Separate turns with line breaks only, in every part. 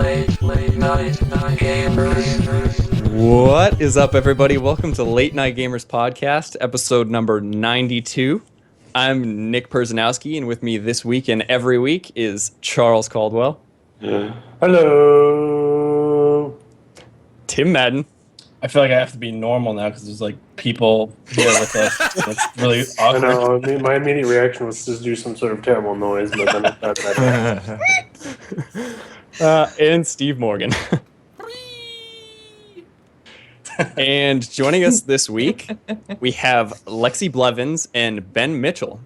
late night gamers.
What is up, everybody? Welcome to Late Night Gamers Podcast, episode number 92. I'm Nick Perzanowski, and with me this week and every week is Charles Caldwell.
Hello.
Tim Madden.
I feel like I have to be normal now because there's like people here with us. It's really
I
awkward.
know. My immediate reaction was to do some sort of terrible noise, but then I thought that.
And Steve Morgan. And joining us this week, we have Lexi Blevins and Ben Mitchell.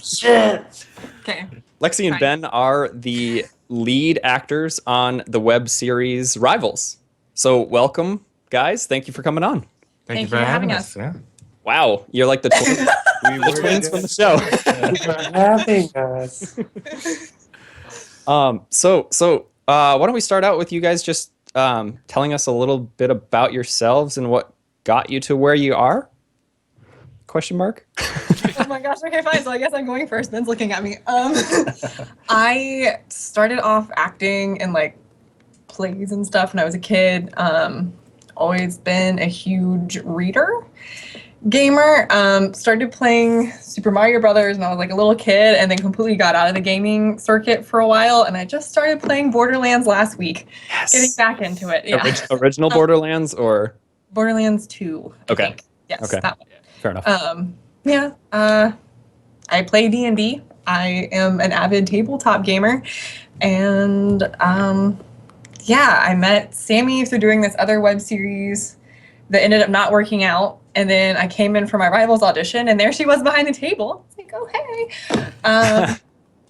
Shit.
Okay.
Lexi and Ben are the lead actors on the web series Rivals. So welcome, guys. Thank you for coming on.
Thank you for having us.
Yeah.
Wow, you're like the twins, the twins from the show.
Thanks for having us.
So why don't we start out with you guys just telling us a little bit about yourselves and what got you to where you are? Question mark.
Oh my gosh. Okay, fine. So I guess I'm going first. Ben's looking at me. I started off acting in like plays and stuff when I was a kid. Always been a huge reader. Gamer. Started playing Super Mario Brothers when I was like a little kid, and then completely got out of the gaming circuit for a while. And I just started playing Borderlands last week.
Yes.
Getting back into it. Yeah.
Original Borderlands or
Borderlands 2. I
Okay.
think. Yes.
Okay.
That one.
fair enough.
I play D&D. I am an avid tabletop gamer, and I met Sammy through doing this other web series that ended up not working out, and then I came in for my Rivals audition, and there she was behind the table. It's like, oh hey,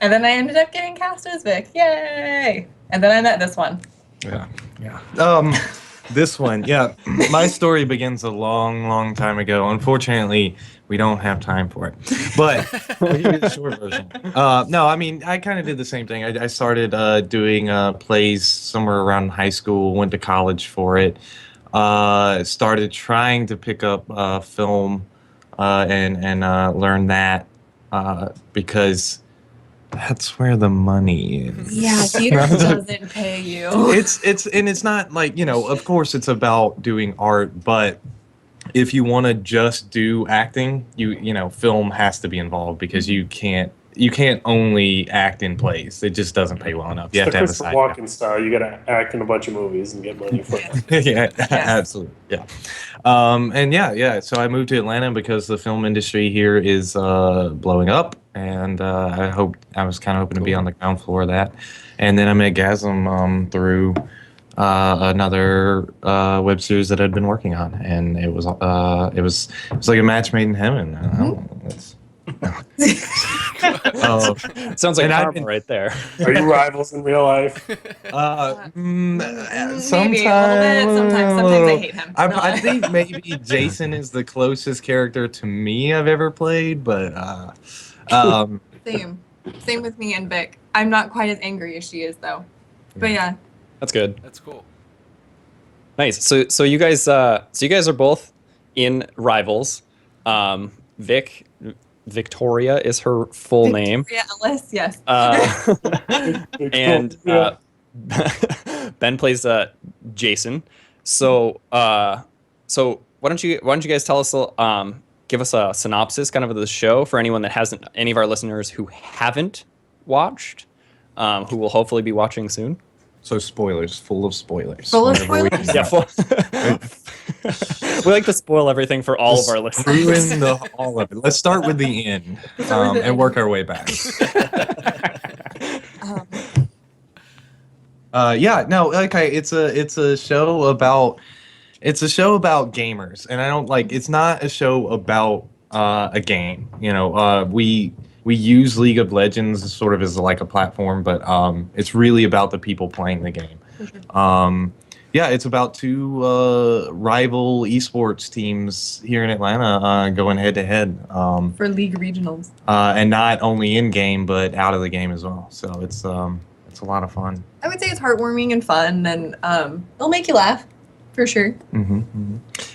and then I ended up getting cast as Vic. Yay! And then I met this one.
Yeah. This one, my story begins a long time ago. Unfortunately, we don't have time for it, but we'll give you the short version. No, I mean, I kind of did the same thing. I started doing plays somewhere around high school, went to college for it, started trying to pick up film and learn that because that's where the money is.
Yeah, theater doesn't pay you.
It's not like, of course it's about doing art, but if you want to just do acting, film has to be involved because you can't only act in plays. It just doesn't pay well enough. You have to have a
Christopher
side.
Walken style. You got to act in a bunch of movies and get money for it.
Yeah, absolutely. Yeah. So I moved to Atlanta because the film industry here is blowing up, and I was kind of hoping to be on the ground floor of that. And then I met Gasm through another web series that I'd been working on, and it was like a match made in heaven. I don't know,
Sounds like
and
karma right there.
Are you rivals in real life?
Maybe a little bit. Sometimes I hate him.
I think maybe Jason is the closest character to me I've ever played, but
Same with me and Vic. I'm not quite as angry as she is, though. But yeah.
That's good.
That's cool.
Nice. So you guys are both in Rivals. Victoria is her full name.
Yeah, Ellis, yes.
And Ben plays Jason. So why don't you guys tell us give us a synopsis kind of the show for anyone that hasn't, any of our listeners who haven't watched, who will hopefully be watching soon.
so spoilers, full of spoilers.
Full of
Whenever we-
spoilers?
Yeah, we like to spoil everything for all of our listeners.
Ruin all of it. Let's start with the end and work our way back. It's a show about gamers, and I don't like. It's not a show about a game. We use League of Legends sort of as like a platform, but it's really about the people playing the game. It's about two rival esports teams here in Atlanta going head to head
For League Regionals.
and not only in game but out of the game as well. So it's a lot of fun.
I would say it's heartwarming and fun, and it'll make you laugh, for sure.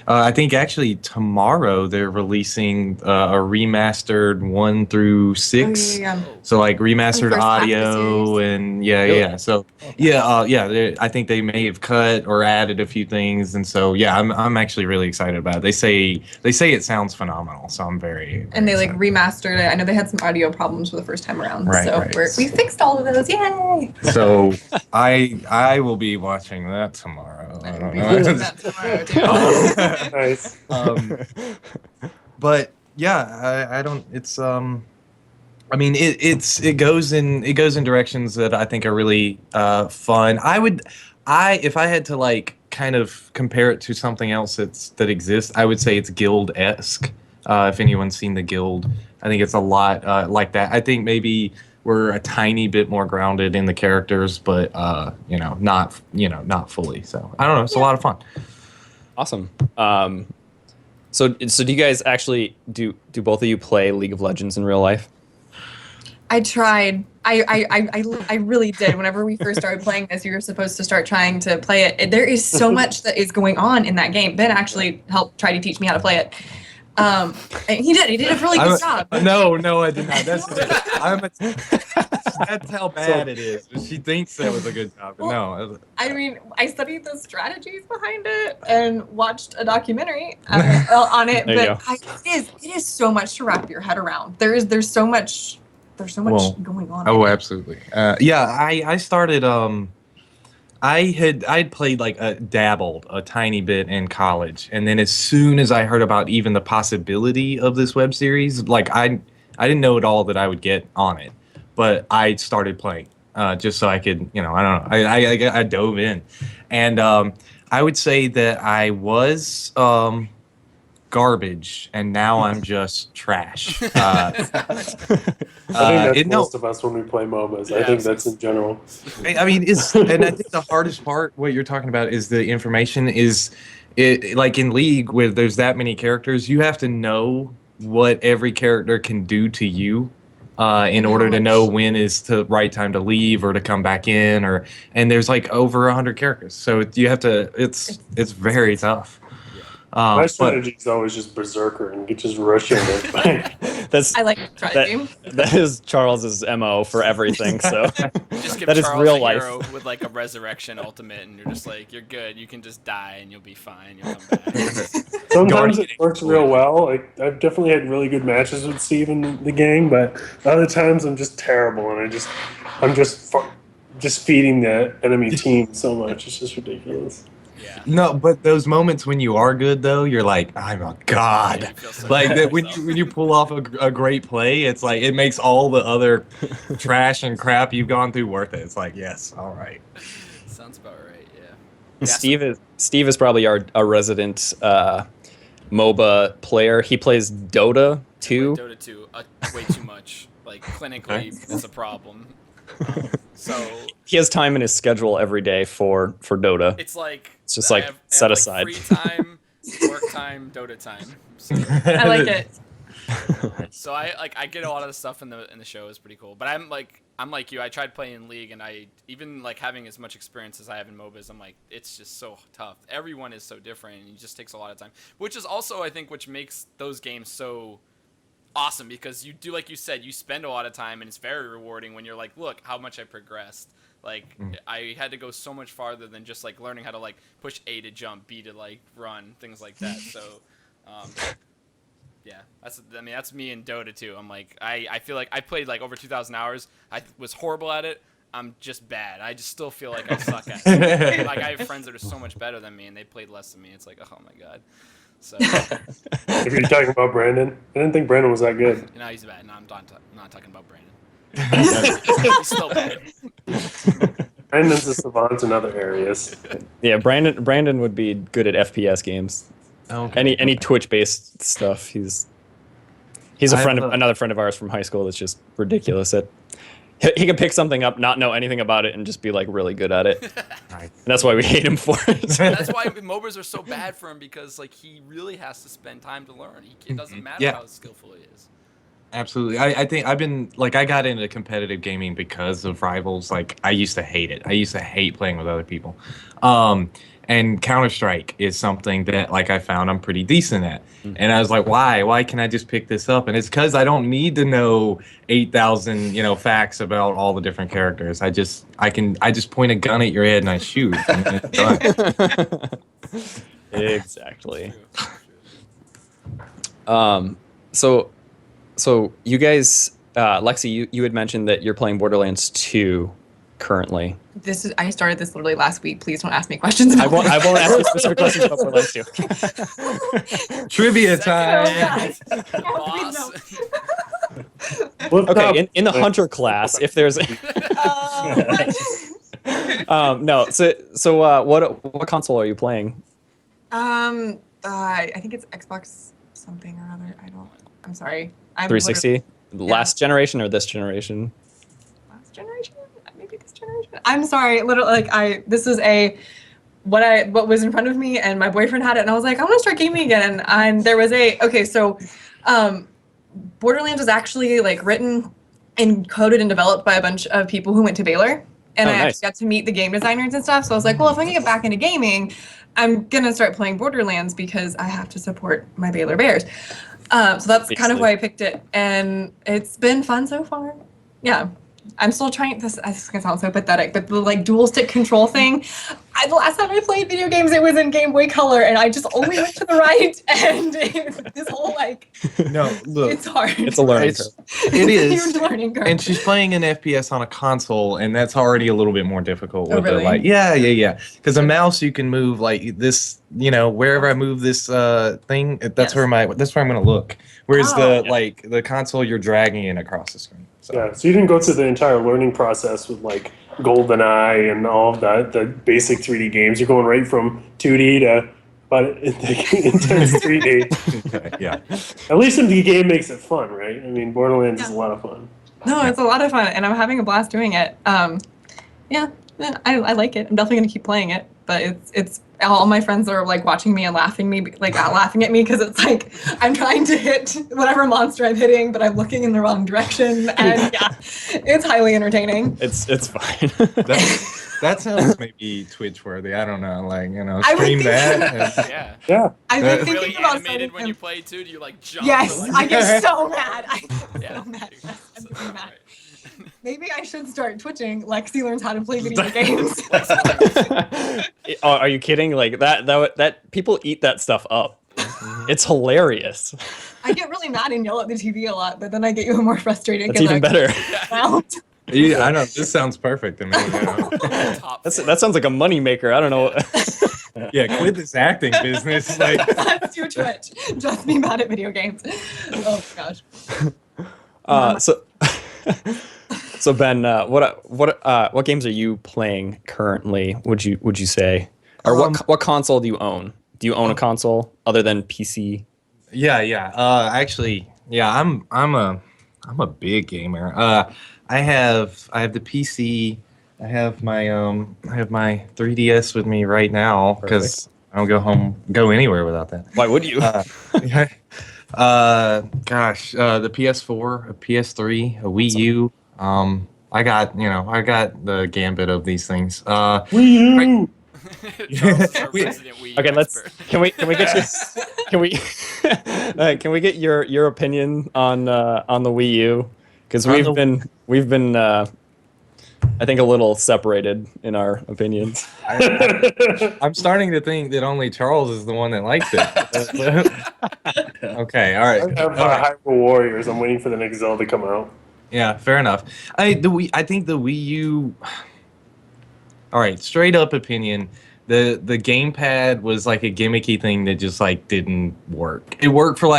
I think actually tomorrow they're releasing a remastered 1 through 6.
Oh, yeah.
So like remastered
first half of the
audio
series.
and yeah,
Really?
yeah. So yeah, I think they may have cut or added a few things, and so yeah, I'm actually really excited about it. They say it sounds phenomenal, so I'm very
And they like
excited.
remastered it. I know they had some audio problems for the first time around,
Right,
so
right.
we fixed all of those. Yay!
So I will be watching that tomorrow. I don't
We'll be
know.
watching that tomorrow, too.
Nice.
But yeah, I don't. It's I mean, it goes in directions that I think are really fun. If I had to like kind of compare it to something else that exists, I would say it's Guild-esque. If anyone's seen the Guild, I think it's a lot like that. I think maybe we're a tiny bit more grounded in the characters, but not fully. So I don't know. It's a lot of fun.
Awesome. So do you guys actually do both of you play League of Legends in real life?
I tried. I really did. Whenever we first started playing this, you were supposed to start trying to play it. There is so much that is going on in that game. Ben actually helped try to teach me how to play it. And he did. He did a really good job.
No, I did not. That's how bad it is. She thinks that was a good job. But no.
I mean, I studied the strategies behind it and watched a documentary on it.
There you
But it is so much to wrap your head around. There's so much going on.
Oh, absolutely. I started. I'd played dabbled a tiny bit in college, and then as soon as I heard about even the possibility of this web series, I didn't know at all that I would get on it, but I started playing just so I could, I don't know, I dove in, and I would say that I was garbage, and now I'm just trash.
I think that's most of us when we play MOBAs. I think that's in general.
I mean, and I think the hardest part, what you're talking about, is the information. Like in League, where there's that many characters, you have to know what every character can do to you in order to know when is the right time to leave or to come back in, and there's like over 100 characters, so you have to. It's very tough.
My strategy is always just berserker and just rushing it.
I like strategy.
That is Charles's MO for everything. So
Just give
that is
Charles
real
a
life.
hero with like a resurrection ultimate, and you're just like, you're good. You can just die, and you'll be fine. You'll come back.
Sometimes it works real well. Like I've definitely had really good matches with Steve in the game, but other times I'm just terrible, and I'm just feeding the enemy team so much. It's just ridiculous.
Yeah.
No, but those moments when you are good, though, you're like, I'm a god.
Yeah, you feel so
Like
good
that
about
when
yourself.
you pull off a great play, it's like it makes all the other trash and crap you've gone through worth it. It's like, yes, all right.
Sounds about right. Yeah.
Steve is probably our resident MOBA player. He plays Dota 2.
Dota 2, way too much. Like clinically, it's a problem. So
He has time in his schedule every day for Dota.
it's like
It's just
I
like
have
set
like
aside.
free time, work time, Dota time. So,
I like it.
so I get a lot of the stuff in the show is pretty cool. But I'm like you. I tried playing in League, and I even like having as much experience as I have in MOBAs. I'm like, it's just so tough. Everyone is so different, and it just takes a lot of time. Which is also I think which makes those games so awesome, because you do, like you said, you spend a lot of time, and it's very rewarding when you're like, look how much I progressed. Like I had to go so much farther than just like learning how to like push A to jump, B to like run, things like that. So yeah, that's me in Dota too. I'm like, I feel like I played like over 2,000 hours. I was horrible at it. I'm just bad. I just still feel like I suck at it. Like I have friends that are so much better than me, and they played less than me. It's like, oh my god. So
If you're talking about Brandon, I didn't think Brandon was that good.
now he's bad. No, I'm not talking about Brandon. He's still bad.
Brandon's a savant in other areas.
Yeah, Brandon would be good at FPS games.
Okay.
Any Twitch based stuff. He's another friend of ours from high school that's just ridiculous at. He can pick something up, not know anything about it, and just be like really good at it. And that's why we hate him for it.
That's why MOBAs are so bad for him, because like he really has to spend time to learn. It doesn't matter how skillful he is.
Absolutely. I think I've been like I got into competitive gaming because of Rivals. Like I used to hate it. I used to hate playing with other people. And Counter-Strike is something that like I found I'm pretty decent at. And I was like, why can I just pick this up? And it's because I don't need to know 8,000 facts about all the different characters. I just point a gun at your head and I shoot. And it's done.
Exactly. So you guys, Lexi, you had mentioned that you're playing Borderlands 2 currently.
I started this literally last week. Please don't ask me questions.
I won't ask you specific questions about Borderlands 2.
Trivia time.
Boss.
Okay, in the hunter class, if there's no. So what console are you playing?
I think it's Xbox something or other. I'm sorry.
360. Last generation or this generation?
Last generation? Maybe this generation. I'm sorry. Literally, this is what was in front of me, and my boyfriend had it, and I was like, I want to start gaming again. And there was Borderlands was actually written and coded and developed by a bunch of people who went to Baylor, and I
nice.
actually got to meet the game designers and stuff. So I was like, well, if I can get back into gaming, I'm gonna start playing Borderlands because I have to support my Baylor Bears. So that's kind of why I picked it, and it's been fun so far. Yeah. I'm still trying this. This is gonna sound so pathetic, but the dual stick control thing. The last time I played video games, it was in Game Boy Color, and I just only went to the right, and this whole
No, look,
it's hard.
It's a learning curve.
It is.
Huge learning curve.
And she's playing an FPS on a console, and that's already a little bit more difficult.
Oh,
With
really?
yeah. Because a mouse, you can move like this. Wherever I move this thing, that's where I'm gonna look. Whereas the console, you're dragging it across the screen. So.
Yeah, so you didn't go through the entire learning process with GoldenEye and all of that, the basic 3D games. You're going right from 2D to intense 3D.
Yeah.
At least the game makes it fun, right? I mean, Borderlands is a lot of fun.
No, it's a lot of fun, and I'm having a blast doing it. Yeah, I like it. I'm definitely gonna keep playing it, but it's all my friends are watching me and laughing at me because it's I'm trying to hit whatever monster I'm hitting, but I'm looking in the wrong direction, and yeah, it's highly entertaining.
It's fine.
That sounds maybe Twitch worthy. I don't know,
I would
stream
think
that.
Yeah.
I've been thinking
Really
about
animated
starting
when
him.
you play too? Do you jump?
Yes,
or,
I get so mad. I get
Yeah.
so mad. I'm
So,
really mad.
right.
Maybe I should start twitching. Lexi learns how to play video games.
Are you kidding? That people eat that stuff up. It's hilarious.
I get really mad and yell at the TV a lot, but then I get even more frustrated.
That's even better.
Yeah, I know. This sounds perfect to me.
That sounds like a moneymaker. I don't know.
Yeah, quit this acting business.
That's your Twitch. Just be mad at video games. Oh gosh.
So Ben, what games are you playing currently? Would you say, or what console do you own? Do you own a console other than PC?
Yeah. Actually, yeah. I'm a big gamer. I have the PC. I have my 3DS with me right now because I don't go anywhere without that.
Why would you?
The PS4, a PS3, a Wii U. I got the gambit of these things.
Wii U.
Okay, can we get your opinion on the Wii U? Because we've been I think a little separated in our opinions.
I'm starting to think that only Charles is the one that likes it. Okay, all right.
I have Hyrule Warriors. I'm waiting for the next Zelda to come out.
Yeah, fair enough. I think the Wii U. All right, straight up opinion. The gamepad was a gimmicky thing that just didn't work. It worked for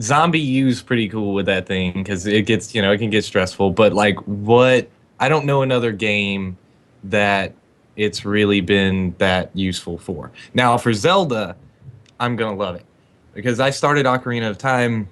Zombie U's pretty cool with that thing because it gets it can get stressful. But I don't know another game that it's really been that useful for. Now for Zelda, I'm gonna love it because I started Ocarina of Time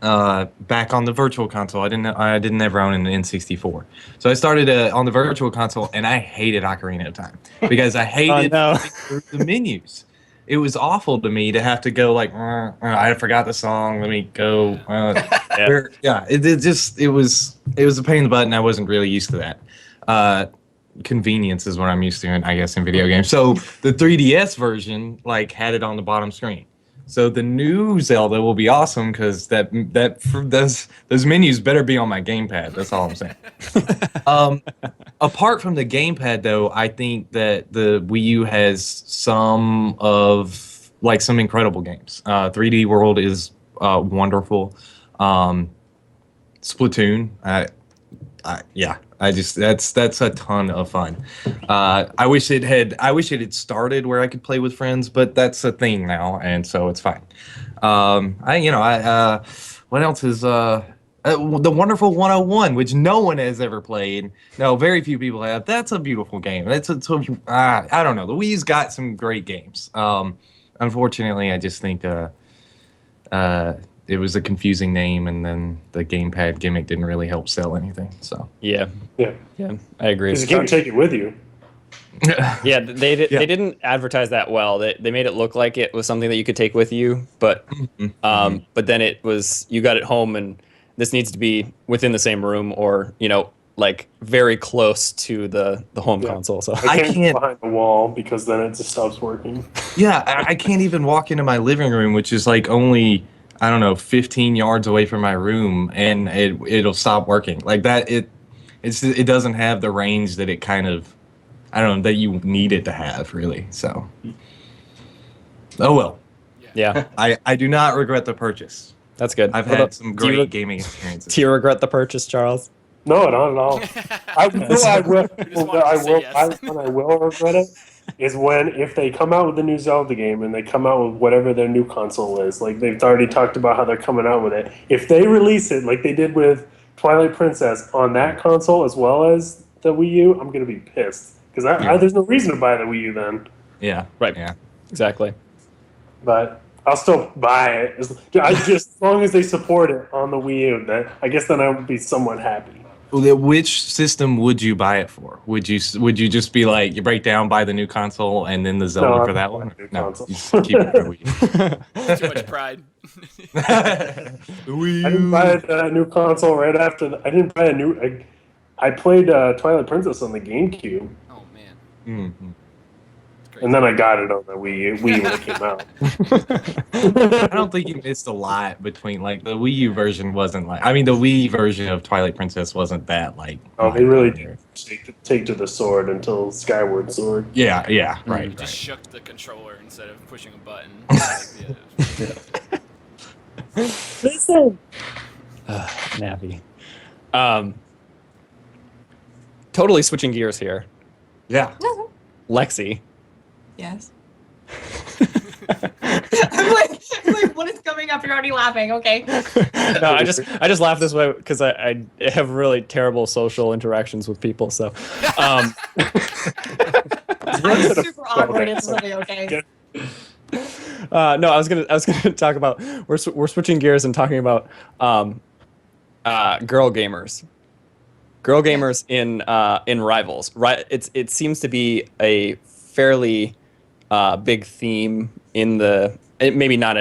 back on the Virtual Console. I didn't ever own an N64, so I started on the Virtual Console, and I hated Ocarina of Time because I hated the menus. It was awful to me to have to go I forgot the song. Let me go. It was a pain in the butt, and I wasn't really used to that. convenience is what I'm used to, I guess, in video games. So the 3DS version like had it on the bottom screen. So the new Zelda will be awesome because those menus better be on my gamepad. That's all I'm saying. Apart from the gamepad, though, I think that the Wii U has some incredible games. 3D World is wonderful. Splatoon, that's a ton of fun. I wish it had started where I could play with friends, but that's a thing now, and so it's fine. What else is the Wonderful 101, which no one has ever played. No, very few people have. That's a beautiful game. I don't know. The Wii's got some great games. Unfortunately, I just think it was a confusing name, and then the gamepad gimmick didn't really help sell anything. So
Yeah,
Yeah.
I agree.
Because you can't take it with you.
Yeah, they didn't advertise that well. They made it look like it was something that you could take with you, but then it was, you got it home, and this needs to be within the same room, or like very close to the home console. So
I can't behind the wall because then it just stops working.
Yeah, I can't even walk into my living room, which is like only, I don't know, 15 yards away from my room, and it'll stop working. Like that, it doesn't have the range that it kind of, I don't know, that you need it to have, really. So, oh well.
yeah,
I do not regret the purchase.
that's good.
I've
What
had
about-
some
do you
great
re-
gaming experiences.
Do you regret the purchase, Charles?
No, not at all. I will.
just wanted to say yes.
When I will regret it is if they come out with a new Zelda game and they come out with whatever their new console is. Like they've already talked about how they're coming out with it. If they release it like they did with Twilight Princess on that console as well as the Wii U, I'm gonna be pissed because there's no reason to buy the Wii U then.
Yeah.
Right.
Yeah.
Exactly.
But I'll still buy it as long as they support it on the Wii U. I guess then I would be somewhat happy.
Well, which system would you buy it for? Would you just be like, you break down, buy the new console, and then the Zelda for that one?
New
No,
console.
you just keep it for Wii.
Too much pride.
Wii
I didn't buy a new console right after. I didn't buy a new. I played Twilight Princess on the GameCube,
Oh man.
Mhm.
It's great.
and then I got it on the Wii when it came out.
I don't think you missed a lot between, like, the Wii U version wasn't like, I mean, the Wii version of Twilight Princess wasn't that, like,
Oh, they really did take to the sword until Skyward Sword.
Yeah,
Just
right.
shook the controller instead of pushing a button. Like,
Listen.
Nappy. Totally switching gears here.
Yeah.
Lexi.
Yes. I'm like, what is coming up? You're already laughing. Okay.
No, I just laugh this way because I have really terrible social interactions with people. So,
I'm super awkward. It's really okay.
no, I was gonna talk about we're switching gears and talking about girl gamers. Girl gamers in Rivals. Right, it seems to be a fairly big theme in maybe not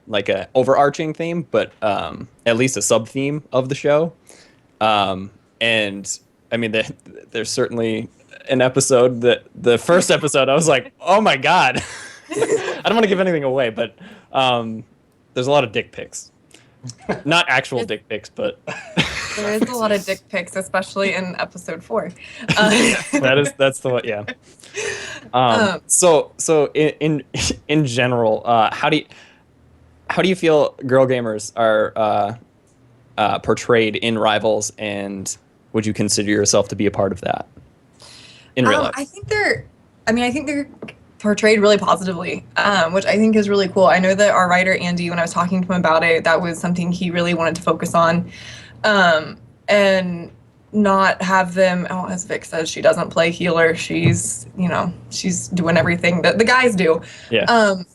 like a overarching theme, but at least a sub theme of the show. And I mean, there's certainly an episode the first episode I was like, oh my god. I don't want to give anything away, but there's a lot of dick pics. Not actual dick pics, but
There is a lot of dick pics, especially in episode 4.
that's the one, yeah. So in general, how do you feel girl gamers are portrayed in Rivals, and would you consider yourself to be a part of that in real life?
I think they're portrayed really positively, which I think is really cool. I know that our writer Andy, when I was talking to him about it, that was something he really wanted to focus on, and not have them. Oh, as Vic says, she doesn't play healer. She's doing everything that the guys do.
Yeah.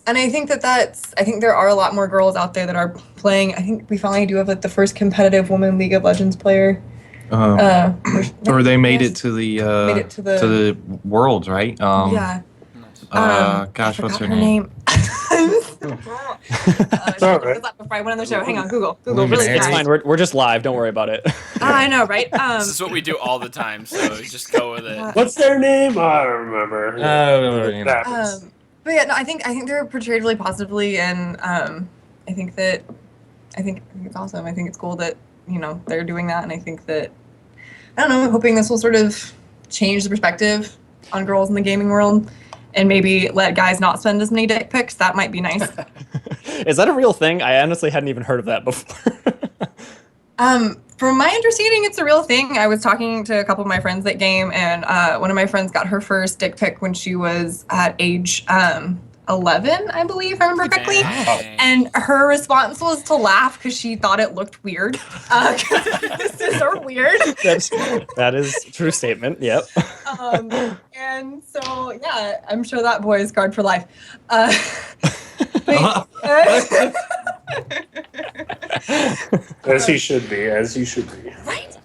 And I think I think there are a lot more girls out there that are playing. I think we finally do have like the first competitive woman League of Legends player.
Or they made it to the
Made it to the-
worlds, right?
Yeah.
Gosh, what's her name?
I'm
all right.
Before I went on the show. Hang on, Google really
It's
fast.
fine. We're just live. Don't worry about it.
I know, right?
This is what we do all the time, so just go with it.
What's their name? I don't remember.
You know.
That happens.
But yeah, no, I think they're portrayed really positively, and I think it's awesome. I think it's cool that they're doing that, and I think that I don't know. I'm hoping this will sort of change the perspective on girls in the gaming world, and maybe let guys not send as many dick pics. That might be nice.
Is that a real thing? I honestly hadn't even heard of that before.
From my understanding, it's a real thing. I was talking to a couple of my friends that game, and one of my friends got her first dick pic when she was at age 11, I believe, if I remember correctly.
Dang.
And her response was to laugh because she thought it looked weird. This is so weird.
That is a true statement. Yep.
And so, yeah, I'm sure that boy is scarred for life.
As he should be.
Right?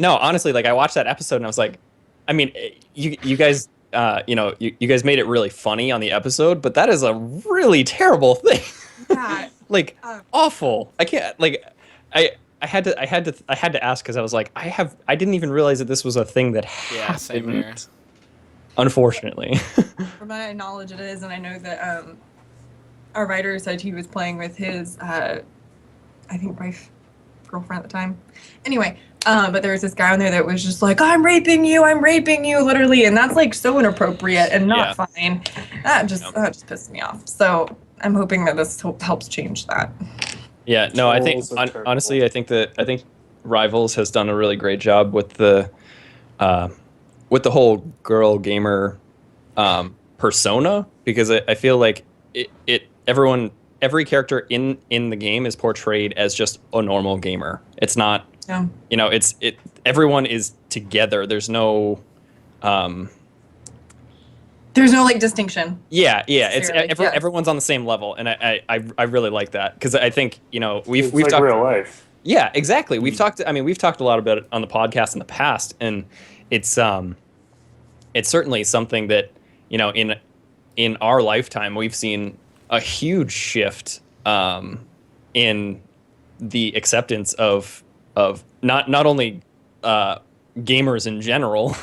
No, honestly, like I watched that episode and I was like, I mean, you guys, you guys made it really funny on the episode, but that is a really terrible thing.
Yeah.
Like awful. I can't like, I had to ask because I was like, I didn't even realize that this was a thing that
Yeah, same here.
happened. Unfortunately.
From my knowledge, it is, and I know that our writer said he was playing with his, I think, girlfriend at the time. Anyway, but there was this guy on there that was just like, I'm raping you, literally, and that's like so inappropriate and not fine. That just pissed me off. So I'm hoping that this helps change that.
Yeah, no, I think
Trolls are terrible.
honestly, I think Rivals has done a really great job with the whole girl gamer persona, because I feel like every character in the game is portrayed as just a normal gamer. It's not, everyone is together. There's no
like distinction.
Yeah. It's
Clearly,
everyone's on the same level, and I really like that, because I think we've
It's like
talked
real life.
Yeah, exactly. We've talked a lot about it on the podcast in the past, and it's certainly something that in our lifetime we've seen a huge shift in the acceptance of not only gamers in general,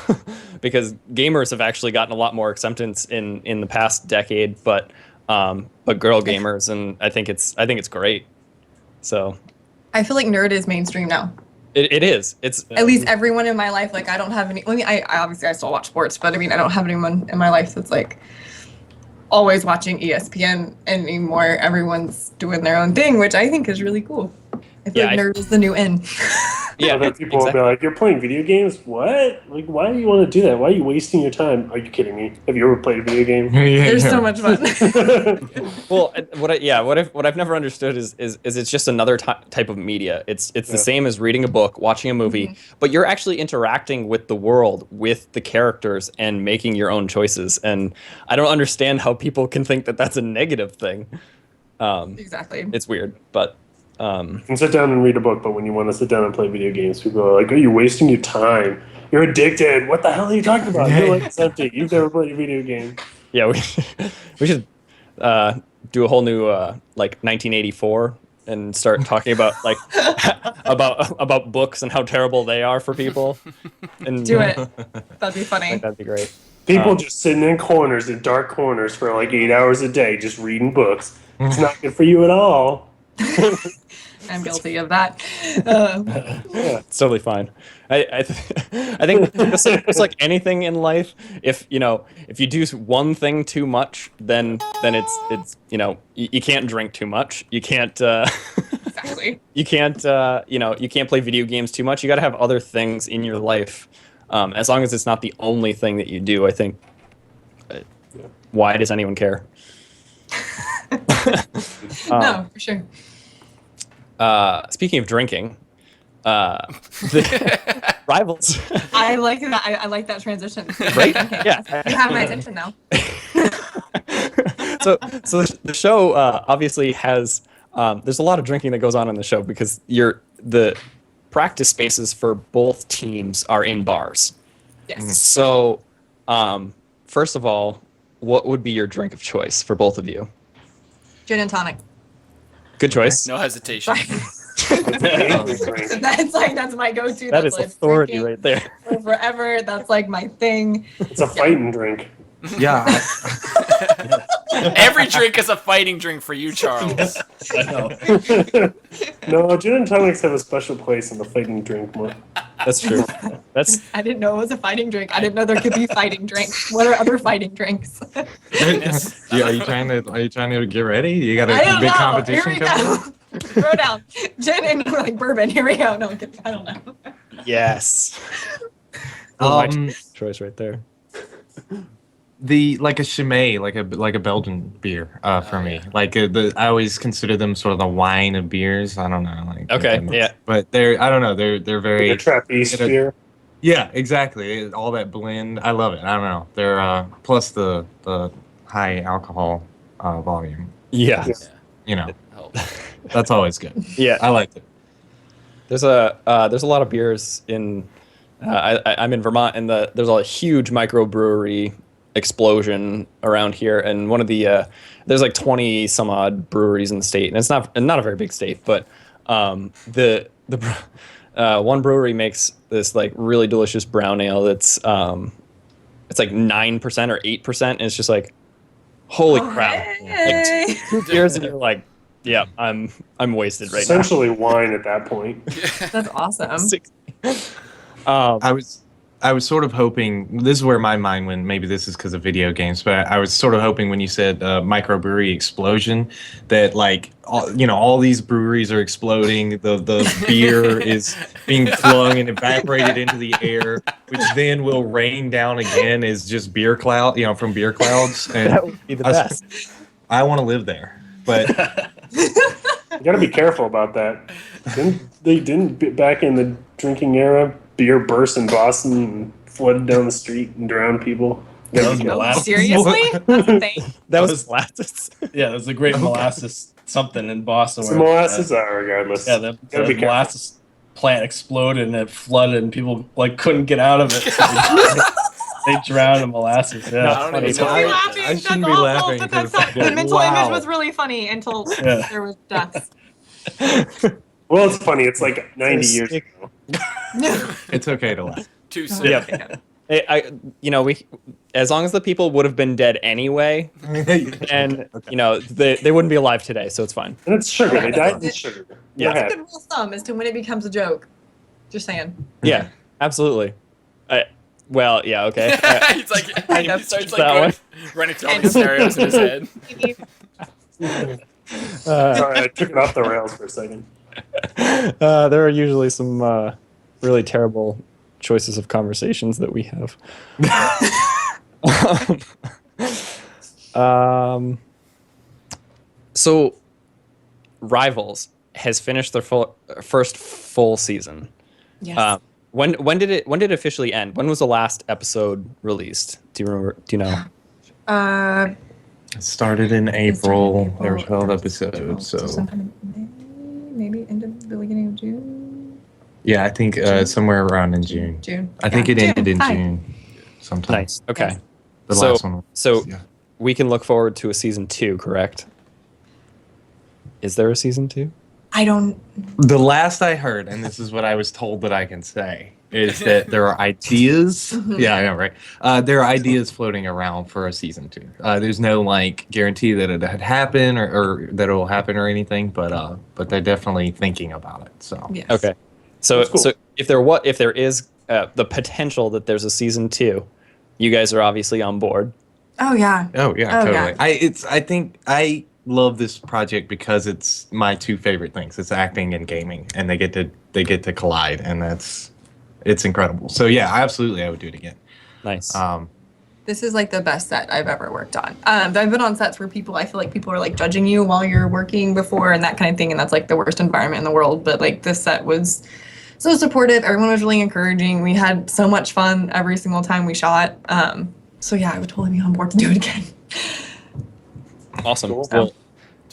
because gamers have actually gotten a lot more acceptance in the past decade, but girl gamers, and I think it's great. So
I feel like nerd is mainstream now.
it is. It's
At least everyone in my life, like I don't have any. I mean, I obviously I still watch sports, but I mean I don't have anyone in my life that's like always watching ESPN anymore. Everyone's doing their own thing, which I think is really cool. I feel like nerd is the new in.
Yeah,
Other people will be like, "You're playing video games? What? Like, why do you want to do that? Why are you wasting your time? Are you kidding me? Have you ever played a video game?"
There's so much fun.
Well, what I've never understood is it's just another type of media. It's the same as reading a book, watching a movie, but you're actually interacting with the world, with the characters, and making your own choices. And I don't understand how people can think that that's a negative thing.
Exactly.
It's weird, but
You can sit down and read a book, but when you want to sit down and play video games, people are like, "Are you wasting your time? You're addicted. What the hell are you talking about? You're like it's empty. You've never played a video game."
yeah, we should do a whole new like 1984 and start talking about like about books and how terrible they are for people. And
Do it. That'd be funny.
That'd be great.
People just sitting in corners, in dark corners, for like 8 hours a day, just reading books. It's not good for you at all.
I'm guilty of that.
It's totally fine. I think it's like anything in life. If you do one thing too much, then it's you can't drink too much. You can't
Exactly.
you can't you can't play video games too much. You got to have other things in your life. As long as it's not the only thing that you do, I think. Why does anyone care?
No, for sure.
Speaking of drinking, the Rivals.
I like that. I like that transition.
Right? Yeah.
You have my attention now.
So the show obviously has there's a lot of drinking that goes on in the show, because the practice spaces for both teams are in bars.
Yes.
So first of all, what would be your drink of choice for both of you?
Gin and tonic.
Good choice.
No hesitation.
That's my go-to.
That
That's
is
like
authority
drinking
right there.
for forever. That's like my thing.
It's a fighting drink.
Yeah.
Every drink is a fighting drink for you, Charles.
I know.
No, gin and tonics have a special place in the fighting drink month.
That's true. That's
I didn't know it was a fighting drink. I didn't know there could be fighting drinks. What are other fighting drinks?
Yeah, are you trying to get ready? You got
I
a
don't
big
know.
competition
Here we
coming?
go. Throw down gin and like bourbon. Here we go. No, I'm kidding. I don't know.
yes. Choice right there.
Like a Chimay, like a Belgian beer for me.
Yeah.
Like I always consider them sort of the wine of beers. I don't know. Like
Okay, yeah.
But I don't know. They're very
Like a Trappiste beer.
Yeah, exactly. All that blend. I love it. I don't know. They're plus the high alcohol volume.
Yeah.
You know,
Helps.
that's always good.
Yeah.
I like it.
There's a lot of beers in. I'm in Vermont, and there's a huge microbrewery explosion around here, and one of the there's like 20 some odd breweries in the state, and it's not a very big state, but the one brewery makes this like really delicious brown ale that's it's like 9% or 8%, and it's just like holy crap,
Hey.
like 2 beers and you're like, yeah, I'm wasted right now.
Essentially wine at that point.
That's awesome.
I was sort of hoping, this is where my mind went, maybe this is because of video games, but I was sort of hoping when you said microbrewery explosion that like all these breweries are exploding, the beer is being flung and evaporated into the air, which then will rain down again as just beer cloud, from beer clouds. And
That would be the best.
I want to live there, but
You gotta be careful about that. Didn't back in the drinking era, beer burst in Boston and flooded down the street and drowned people? You gotta be careful.
Molasses.
Seriously? That's a thing.
That was molasses.
Yeah, there's a great molasses something in Boston.
Some
where,
molasses are regardless.
Yeah, the
Gotta be careful.
molasses plant exploded and it flooded, and people like couldn't get out of it. So they drowned in molasses. Yeah,
I don't even know.
I
laughing.
shouldn't
That's
be
awful,
laughing
but that's
because-
not, the mental
Wow.
image was really funny until
Yeah.
there was deaths.
Well, it's funny. It's like 90 years
sick.
ago.
it's okay to laugh.
Too soon.
Yeah. We as long as the people would have been dead anyway, and they wouldn't be alive today, so it's fine.
And it's sugar. They died in sugar.
Yeah.
What
That's a good
happened?
rule of thumb as to when it becomes a joke. Just saying.
Yeah, absolutely. Well, yeah, okay.
He's like,
Kind of.
he starts
That
like
one.
running through all these scenarios in his head.
Sorry, I took it off the rails for a second.
There are usually some really terrible choices of conversations that we have. So, Rivals has finished their first full season.
Yes.
When did it officially end? When was the last episode released? Do you remember? Do you know?
It started in April. There were 12 episodes, so
sometime in May, maybe end of the beginning of June.
yeah, I think somewhere around in June.
June.
I think it
Yeah,
ended in
Hi.
June sometime.
Nice. Okay.
Yes.
The
So-
last one.
So
yeah.
we can look forward to a season 2, correct? Is there a season 2?
I don't.
The last I heard, and this is what I was told that I can say, is that there are ideas. Yeah, I know, right? There are ideas floating around for a season 2. There's no guarantee that it had happened or that it will happen or anything, but they're definitely thinking about it. So
Yes.
Okay. So
That's cool.
so if there is the potential that there's a season 2, you guys are obviously on board.
Oh yeah.
Oh yeah,
Oh,
totally.
yeah.
I think I love this project because it's my two favorite things. It's acting and gaming, and they get to collide, and it's incredible. So yeah, I would do it again.
Nice.
This is like the best set I've ever worked on. I've been on sets where I feel like people are like judging you while you're working before and that kind of thing, and that's like the worst environment in the world. But like this set was so supportive. Everyone was really encouraging. We had so much fun every single time we shot. So yeah, I would totally be on board to do it again.
Awesome.
Cool.
We'll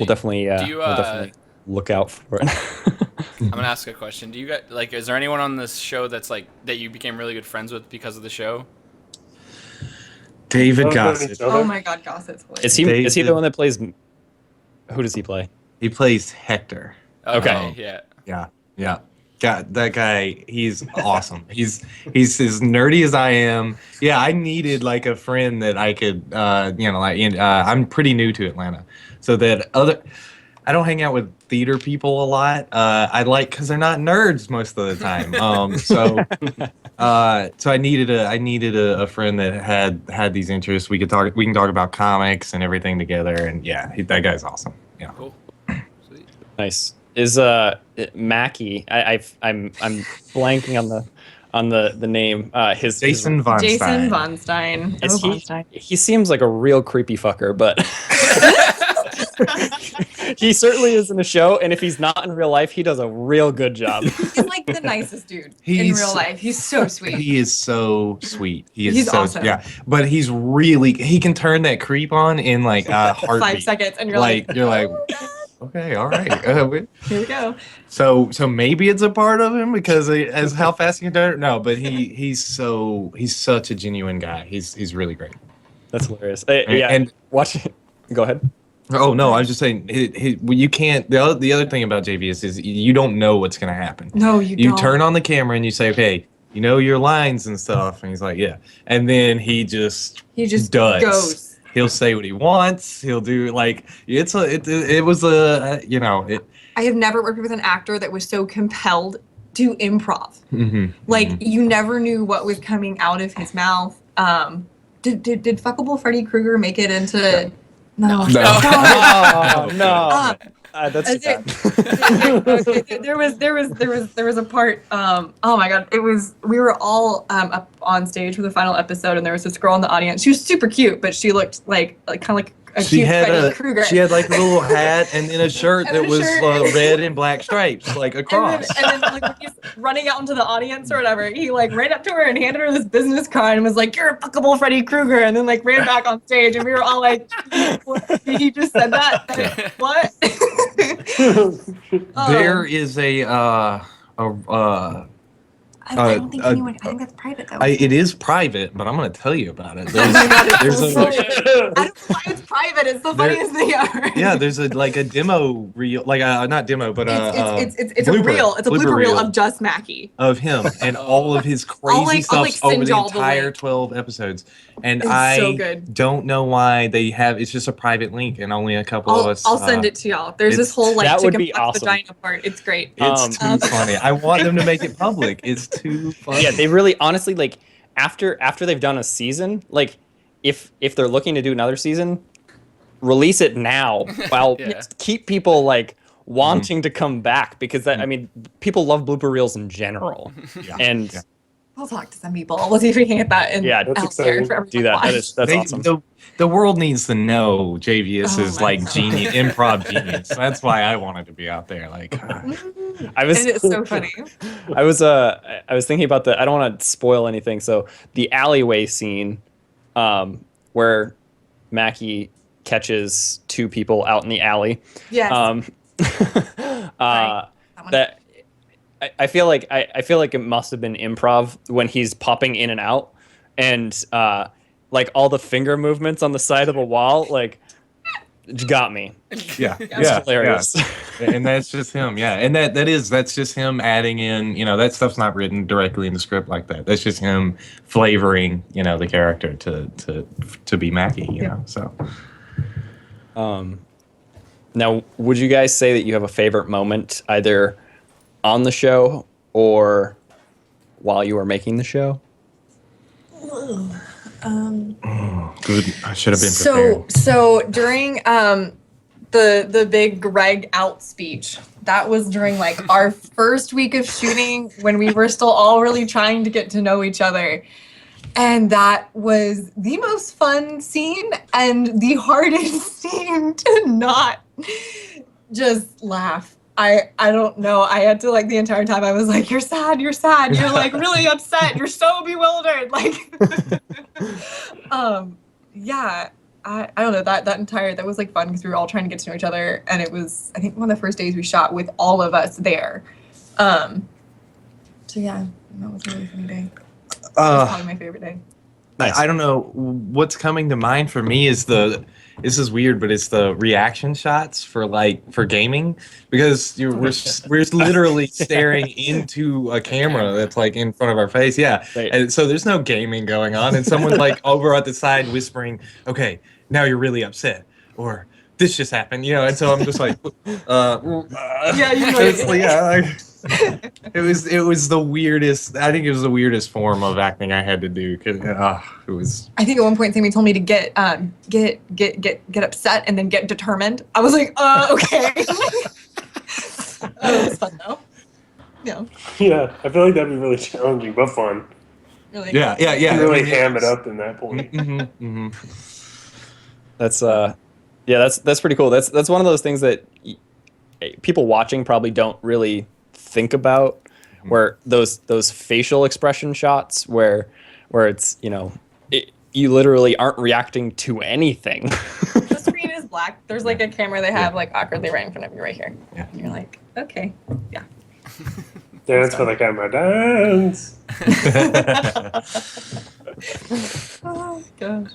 definitely we'll definitely look out for it.
I'm gonna ask a question. Do you guys is there anyone on this show that's that you became really good friends with because of the show?
David
Other than
Gossett.
each other.
Oh my god, Gossett's hilarious.
Is he the one that plays Who does he play?
He plays Hector.
Okay.
Yeah.
Yeah. God, that guy, he's awesome. He's as nerdy as I am. Yeah, I needed like a friend that I could, I'm pretty new to Atlanta, so that I don't hang out with theater people a lot. I like because they're not nerds most of the time. So I needed a friend that had these interests. We can talk about comics and everything together. And yeah, that guy's awesome. Yeah.
Cool. Sweet.
Nice. Is Mackie? I'm blanking on the name. His
Jason Von Stein.
Jason Von Stein.
Is
Von Stein.
he seems like a real creepy fucker, but he certainly is in the show. And if he's not in real life, he does a real good job.
He's like the nicest dude in
He's-
real life. He's so sweet.
He is so sweet.
He's
so
awesome.
Yeah, but he can turn that creep on in like a heartbeat.
5 seconds, and you're like,
you're like,
"Oh, God,
okay, all right.
here we go.
So maybe it's a part of him because as how fast he can turn. No, but he's such a genuine guy. He's really great.
That's hilarious. Yeah,
and
watch it. Go ahead.
Oh no, I was just saying you can't. The other thing about JVS is you don't know what's gonna happen.
No, you don't.
You turn on the camera and you say, okay, you know your lines and stuff, and he's like, yeah, and then he just does.
goes.
He'll say what he wants. He'll do like it was a
I have never worked with an actor that was so compelled to improv.
Mm-hmm,
Like you never knew what was coming out of his mouth. Did fuckable Freddy Krueger make it into? No.
Oh no. That's
There was a part. Oh my god! We were all up on stage for the final episode, and there was this girl in the audience. She was super cute, but she looked like kind of like a cute Freddy Krueger.
She had like a little hat and then a shirt that was red and black stripes, like across.
And then like when he's running out into the audience or whatever, he like ran up to her and handed her this business card and was like, "You're a fuckable Freddy Krueger," and then like ran back on stage, and we were all like, what? He just said that? What?
There is
I don't think anyone. I think that's private though.
it is private, but I'm going to tell you about it.
Oh my God,
There's
I don't know why it's private. It's the funniest thing ever.
Yeah, there's a demo reel, like not demo, but
it's a reel. It's a blooper reel of just Mackie.
of him and all of his crazy stuff over
singe
the
all the
entire
way.
12 episodes. And
It's
I
so good.
don't know why they have. It's just a private link, and only a couple of us.
I'll send it to y'all. There's this whole like
that would
chicken
be
pox
awesome.
vagina part. It's great.
It's too funny. I want them to make it public. It's too funny.
Yeah, they really honestly like after they've done a season, like if they're looking to do another season, release it now while keep people like wanting to come back, because that I mean people love blooper reels in general. And
We'll talk to some people. We'll see if we can get that in
Yeah,
out
that's
there
exciting.
for everyone
do
to
that.
watch.
That's awesome.
The world needs to know JVS
Oh
is
my
like
God.
genius, improv genius. That's why I wanted to be out there. Like,
I was
And it's so funny.
I was thinking about I don't want to spoil anything. So the alleyway scene, where Mackie catches two people out in the alley.
Yes. That one.
That I feel like it must have been improv when he's popping in and out, and like all the finger movements on the side of the wall, like got me.
yeah,
It's hilarious.
And that's just him. Yeah, and that's just him adding in. That stuff's not written directly in the script like that. That's just him flavoring. The character to be Mackie. You know, so.
Now, would you guys say that you have a favorite moment either on the show or while you were making the show?
Good. I should have been prepared.
So during the big Greg out speech, that was during like our first week of shooting when we were still all really trying to get to know each other. And that was the most fun scene and the hardest scene to not just laugh. I don't know. I had to like the entire time I was like, you're sad, you're like really upset, you're so bewildered. Like yeah. I don't know, that was like fun because we were all trying to get to know each other, and it was I think one of the first days we shot with all of us there. So yeah, that was a really funny day. That was probably my favorite day.
Nice.
I don't know what's coming to mind for me is this is weird, but it's the reaction shots for gaming, because we're literally staring into a camera that's like in front of our face. Yeah.
Right.
And so there's no gaming going on, and someone's like over at the side whispering, "Okay, now you're really upset," or "This just happened," and so I'm just like,
Yeah, you know.
It was the weirdest. I think it was the weirdest form of acting I had to do, because it was.
I think at one point Sammy told me to get upset and then get determined. I was like, okay. It was fun though. Yeah.
Yeah, I feel like that'd be really challenging, but fun.
Really.
Yeah.
You really ham it up in that point.
That's that's pretty cool. That's one of those things that people watching probably don't really think about, where those facial expression shots where it's you literally aren't reacting to anything.
The screen is black. There's like a camera they have like awkwardly right in front of you right here.
Yeah.
And you're like, okay. Yeah.
Dance for the camera, dance.
Oh gosh.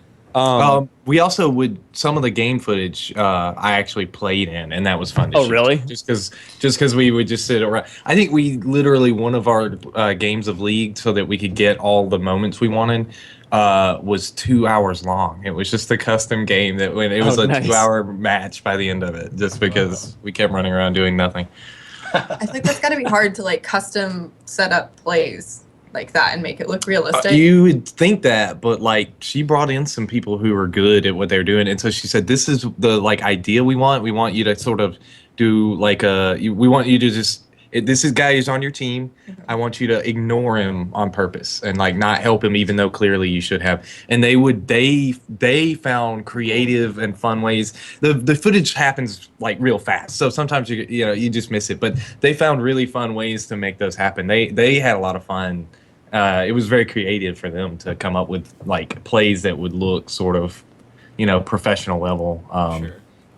We also would, some of the game footage I actually played in, and that was fun to shoot.
Really?
Just because we would just sit around. I think we literally, one of our games of League, so that we could get all the moments we wanted, was 2 hours long. It was just a custom game that when it was a
nice.
2-hour match by the end of it, just because we kept running around doing nothing.
I think that's got to be hard to like custom set up plays like that and make it look realistic.
You would think that, but like she brought in some people who were good at what they're doing, and so she said, "This is the idea we want. We want you to sort of do we want you to just. This is guy who's on your team. I want you to ignore him on purpose and not help him, even though clearly you should have." And they found creative and fun ways. The footage happens real fast, so sometimes you just miss it. But they found really fun ways to make those happen. They had a lot of fun. It was very creative for them to come up with plays that would look sort of, professional level.
Sure.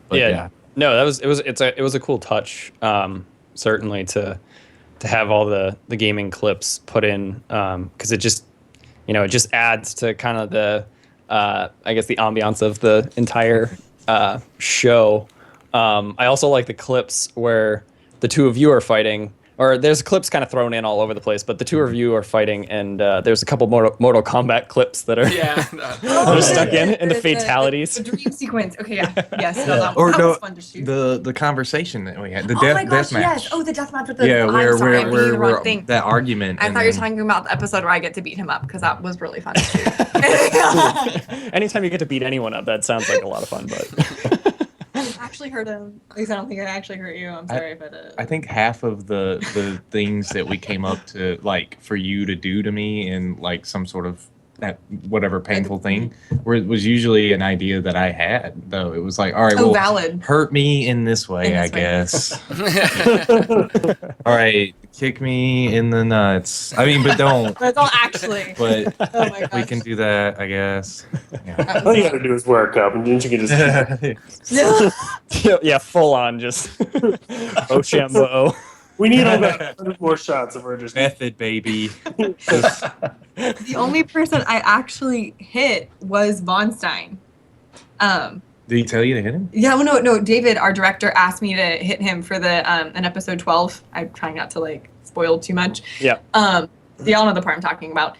But
yeah. No, it was a cool touch. Certainly to have all the gaming clips put in, because it just adds to kind of the I guess the ambiance of the entire show. I also like the clips where the two of you are fighting, or there's clips kind of thrown in all over the place, but the two of you are fighting, and there's a couple Mortal Kombat clips that are are stuck into fatalities.
The dream sequence. Okay, yeah. Yes. No, that was fun to shoot.
The conversation that we had, the
oh my
death
gosh,
match.
yes. Oh, the death match with the.
Yeah,
I'm sorry, I'm reading the wrong
where
thing.
that argument.
I thought you were talking about the episode where I get to beat him up, because that was really fun to shoot.
Anytime you get to beat anyone up, that sounds like a lot of fun. But
I actually hurt him. At least I don't think I actually hurt you. I'm sorry, but
I think half of the things that we came up to for you to do to me in some sort of that whatever painful thing was usually an idea that I had, though. It was all right, well,
valid.
Hurt me in this way, I guess. All right, kick me in the nuts. I mean, but don't.
But don't actually.
But
oh my gosh.
we can do that, I guess. Yeah.
All you gotta do is work up, and then you can just.
yeah, full on just Ochambeau.
We need about 100 more shots of her just.
Method, baby.
The only person I actually hit was Von Stein.
Did he tell you to hit him?
Yeah, well, no. David, our director, asked me to hit him for the an episode 12. I'm trying not to spoil too much.
Yeah.
Y'all know the part I'm talking about.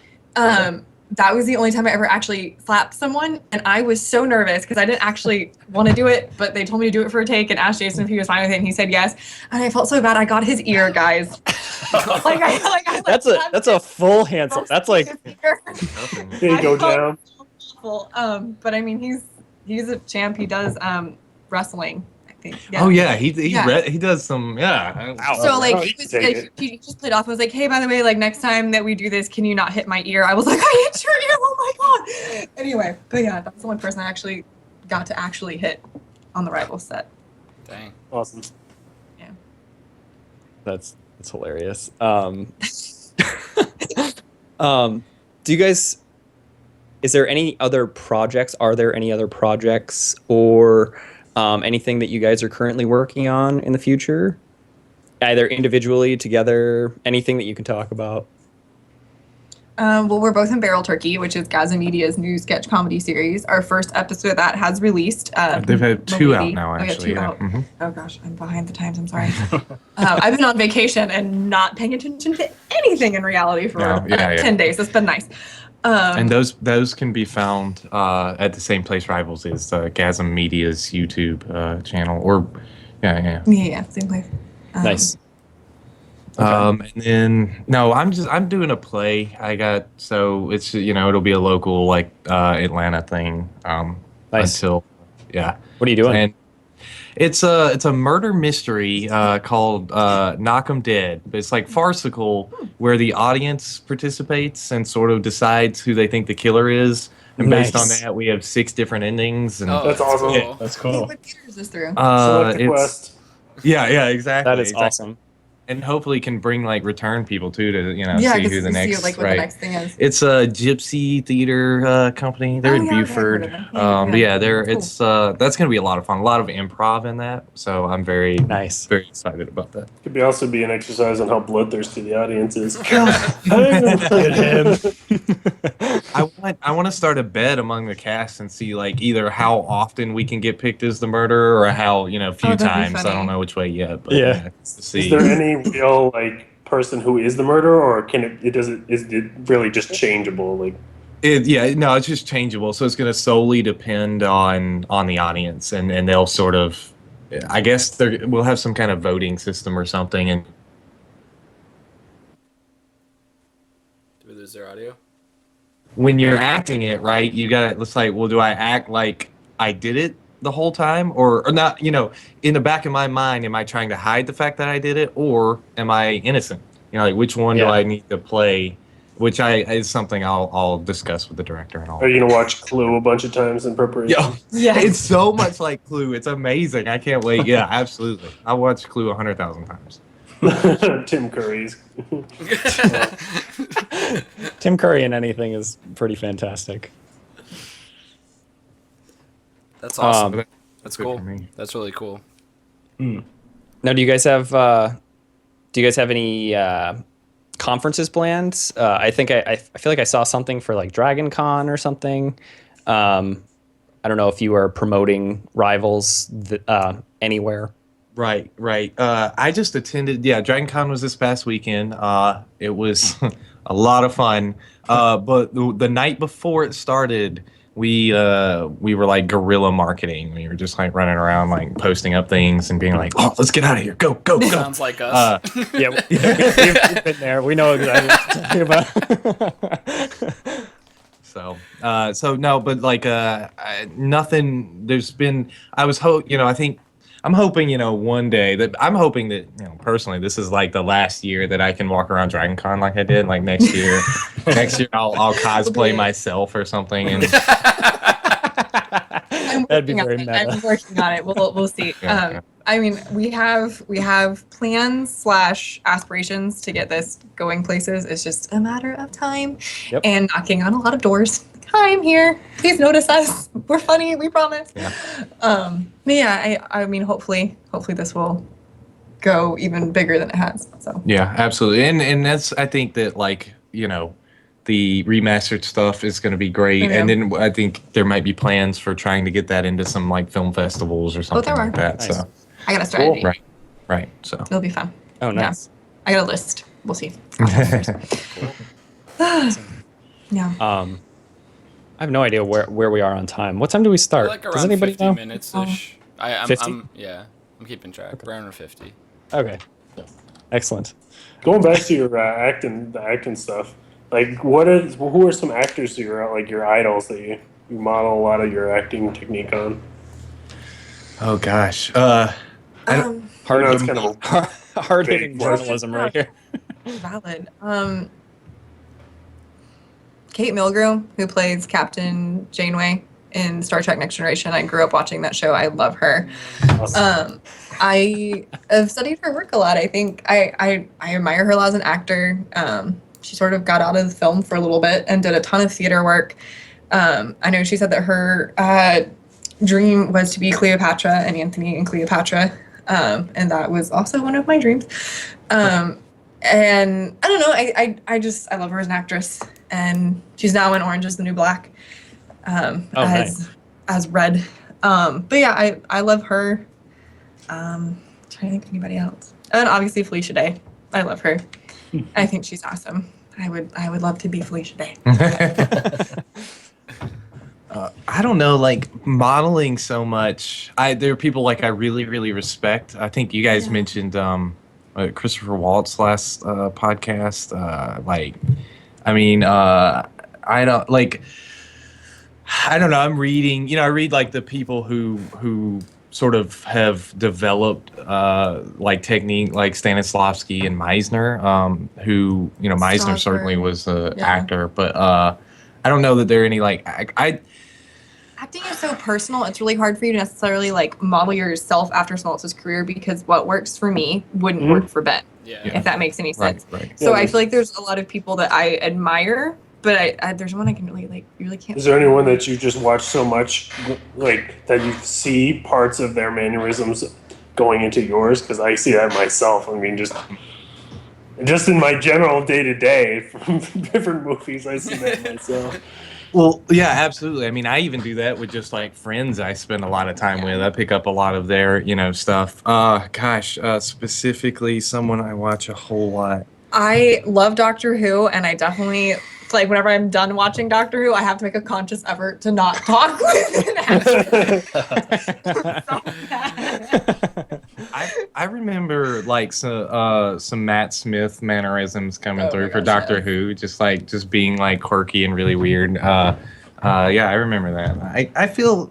That was the only time I ever actually slapped someone, and I was so nervous because I didn't actually want to do it, but they told me to do it for a take and asked Jason if he was fine with it, and he said yes. And I felt so bad. I got his ear, guys.
That's a full hand slap. That's
There you go down.
Awful. But I mean, he's a champ. He does wrestling, I think. Yeah.
Oh yeah, he does some
So
he
he just played off. I was like, hey, by the way, next time that we do this, can you not hit my ear? I was like, I hit your ear. Oh my god. Anyway, but yeah, that's the one person I actually got to actually hit on the rival set.
Dang.
Awesome.
Yeah.
That's hilarious. Do you guys? Is there any other projects? Are there any other projects or anything that you guys are currently working on in the future? Either individually, together, anything that you can talk about?
Well, we're both in Barrel Turkey, which is Gaza Media's new sketch comedy series. Our first episode of that has released.
They've had 2 out now,
Oh, yeah,
actually.
2
Yeah.
out.
Mhm.
Oh gosh, I'm behind the times. I'm sorry. I've been on vacation and not paying attention to anything in reality for
No, yeah.
10 days. It's been nice.
And those can be found at the same place Rivals is, Gasm Media's YouTube channel. Or, yeah.
Yeah, same place.
Nice.
And then I'm doing a play. It's it'll be a local like Atlanta thing.
Nice.
Until yeah.
What are you doing?
And it's a murder mystery called Knock 'Em Dead. It's like farcical, where the audience participates and sort of decides who they think the killer is. And based on
Nice.
that, we have 6 different endings. And
Oh,
That's awesome.
cool.
That's
Hey,
cool.
what theater is this through?
Select the
it's
quest.
yeah, exactly.
That is
exactly.
awesome.
And hopefully can bring like return people too to
yeah,
see
because
who the
see
next
like what the next thing is.
It's a Gypsy Theater company. They're in
Yeah, I've heard
Buford.
of them. Yeah.
But yeah, they're
Cool.
it's that's gonna be a lot of fun. A lot of improv in that. So I'm very
Nice.
very excited about that.
Could also be an exercise on how bloodthirsty the audience is.
I want to start a bet among the cast and see like either how often we can get picked as the murderer or how few
that'd be
times. I
funny.
don't know which way yet. But
Yeah.
to see.
Is there any real person who is the murderer, or is it really just changeable? Like,
It's just changeable. So it's going to solely depend on the audience, and they'll sort of, I guess we'll have some kind of voting system or something. And
Did we lose their audio?
when you're acting it, right, you got to, it's like, well, do I act like I did it the whole time, or not? In the back of my mind, am I trying to hide the fact that I did it, or am I innocent? Like which one do
Yeah.
I need to play? Which is something I'll discuss with the director and all.
are you gonna watch Clue a bunch of times in preparation?
Yeah.
Yeah.
It's so much like Clue. It's amazing. I can't wait. Yeah, absolutely. I watched Clue 100,000 times.
Tim Curry's.
Tim Curry in anything is pretty fantastic.
That's awesome.
But
That's
good
cool.
for me.
That's really cool.
Now, do you guys have any conferences planned? I think I feel like I saw something for like Dragon Con or something. I don't know if you are promoting Rivals anywhere.
Right. I just attended. Yeah, Dragon Con was this past weekend. It was a lot of fun. But the night before it started, we were like guerrilla marketing. We were just like running around, like posting up things and being like, "Oh, let's get out of here! Go!"
Sounds like us.
Yeah, we've been there. We know exactly what you're talking about.
So no, but like nothing. There's been. I'm hoping, one day that I'm hoping that, personally, this is like the last year that I can walk around Dragon Con like I did. Like next year, I'll cosplay myself or something. And
That'd be
I'm
very
working on it.
meta.
I'm working on it. We'll see.
Yeah.
I mean, we have plans / aspirations to get this going places. It's just a matter of time
Yep.
and knocking on a lot of doors. Hi, I'm here. Please notice us. We're funny. We promise.
Yeah.
But yeah, I mean, hopefully this will go even bigger than it has. So
yeah, absolutely. And that's, I think that like, the remastered stuff is going to be great.
Yeah.
And then I think there might be plans for trying to get that into some like film festivals or something
there
like
are.
that.
Nice.
So
I got a strategy.
right. So
It'll be fun.
Oh, nice.
I got a list. We'll see. Yeah.
I have no idea where we are on time. What time do we start?
Like
Does
around
anybody
50
know?
minutes ish. I'm
50?
Yeah, I'm keeping track. Around 50.
Okay. Excellent.
Going back to your the acting stuff, like who are some actors who are like your idols that you model a lot of your acting technique on?
oh gosh.
I know it's kind of
Hard hitting
Big
journalism right here.
Valid. Kate Milgrew, who plays Captain Janeway in Star Trek Next Generation. I grew up watching that show. I love her.
awesome.
I have studied her work a lot. I think I admire her a lot as an actor. She sort of got out of the film for a little bit and did a ton of theater work. I know she said that her dream was to be Cleopatra and Antony and Cleopatra. And that was also one of my dreams. And I don't know, I love her as an actress, and she's now in Orange Is the New Black,
Nice.
as Red. But yeah, I love her. Trying to think of anybody else. And obviously Felicia Day. I love her. I think she's awesome. I would love to be Felicia Day.
I don't know, like modeling so much. There are people like I really, really respect. I think you guys mentioned Christopher Waltz last podcast. I don't know. I'm reading. I read like the people who sort of have developed like technique, like Stanislavski and Meisner. Who Meisner certainly was an actor, but I don't know that there are any like
Acting is so personal. It's really hard for you to necessarily like model yourself after someone else's career, because what works for me wouldn't work for Ben.
Yeah.
If that makes any sense.
Right.
So I feel like there's a lot of people that I admire, but there's one I can really like. You really can't.
Is there anyone that you just watch so much, like that you see parts of their mannerisms going into yours? Because I see that myself. I mean, just in my general day to day from different movies, I see that myself.
Well, yeah, absolutely. I mean, I even do that with just like friends I spend a lot of time with. I pick up a lot of their, stuff. Specifically someone I watch a whole lot.
I love Doctor Who, and I definitely like whenever I'm done watching Doctor Who, I have to make a conscious effort to not talk with an actor.
I remember like some Matt Smith mannerisms coming through for Doctor Who, just being like quirky and really weird. Yeah, I remember that. I feel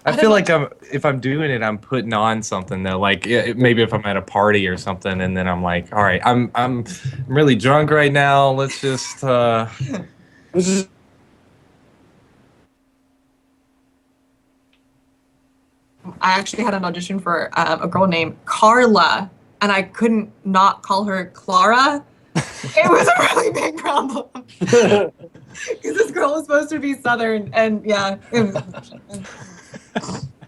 I feel like if I'm doing it, I'm putting on something though. Like maybe if I'm at a party or something, and then I'm like, all right, I'm really drunk right now. Let's just.
I actually had an audition for a girl named Carla, and I couldn't not call her Clara. It was a really big problem. Because this girl was supposed to be Southern, and yeah.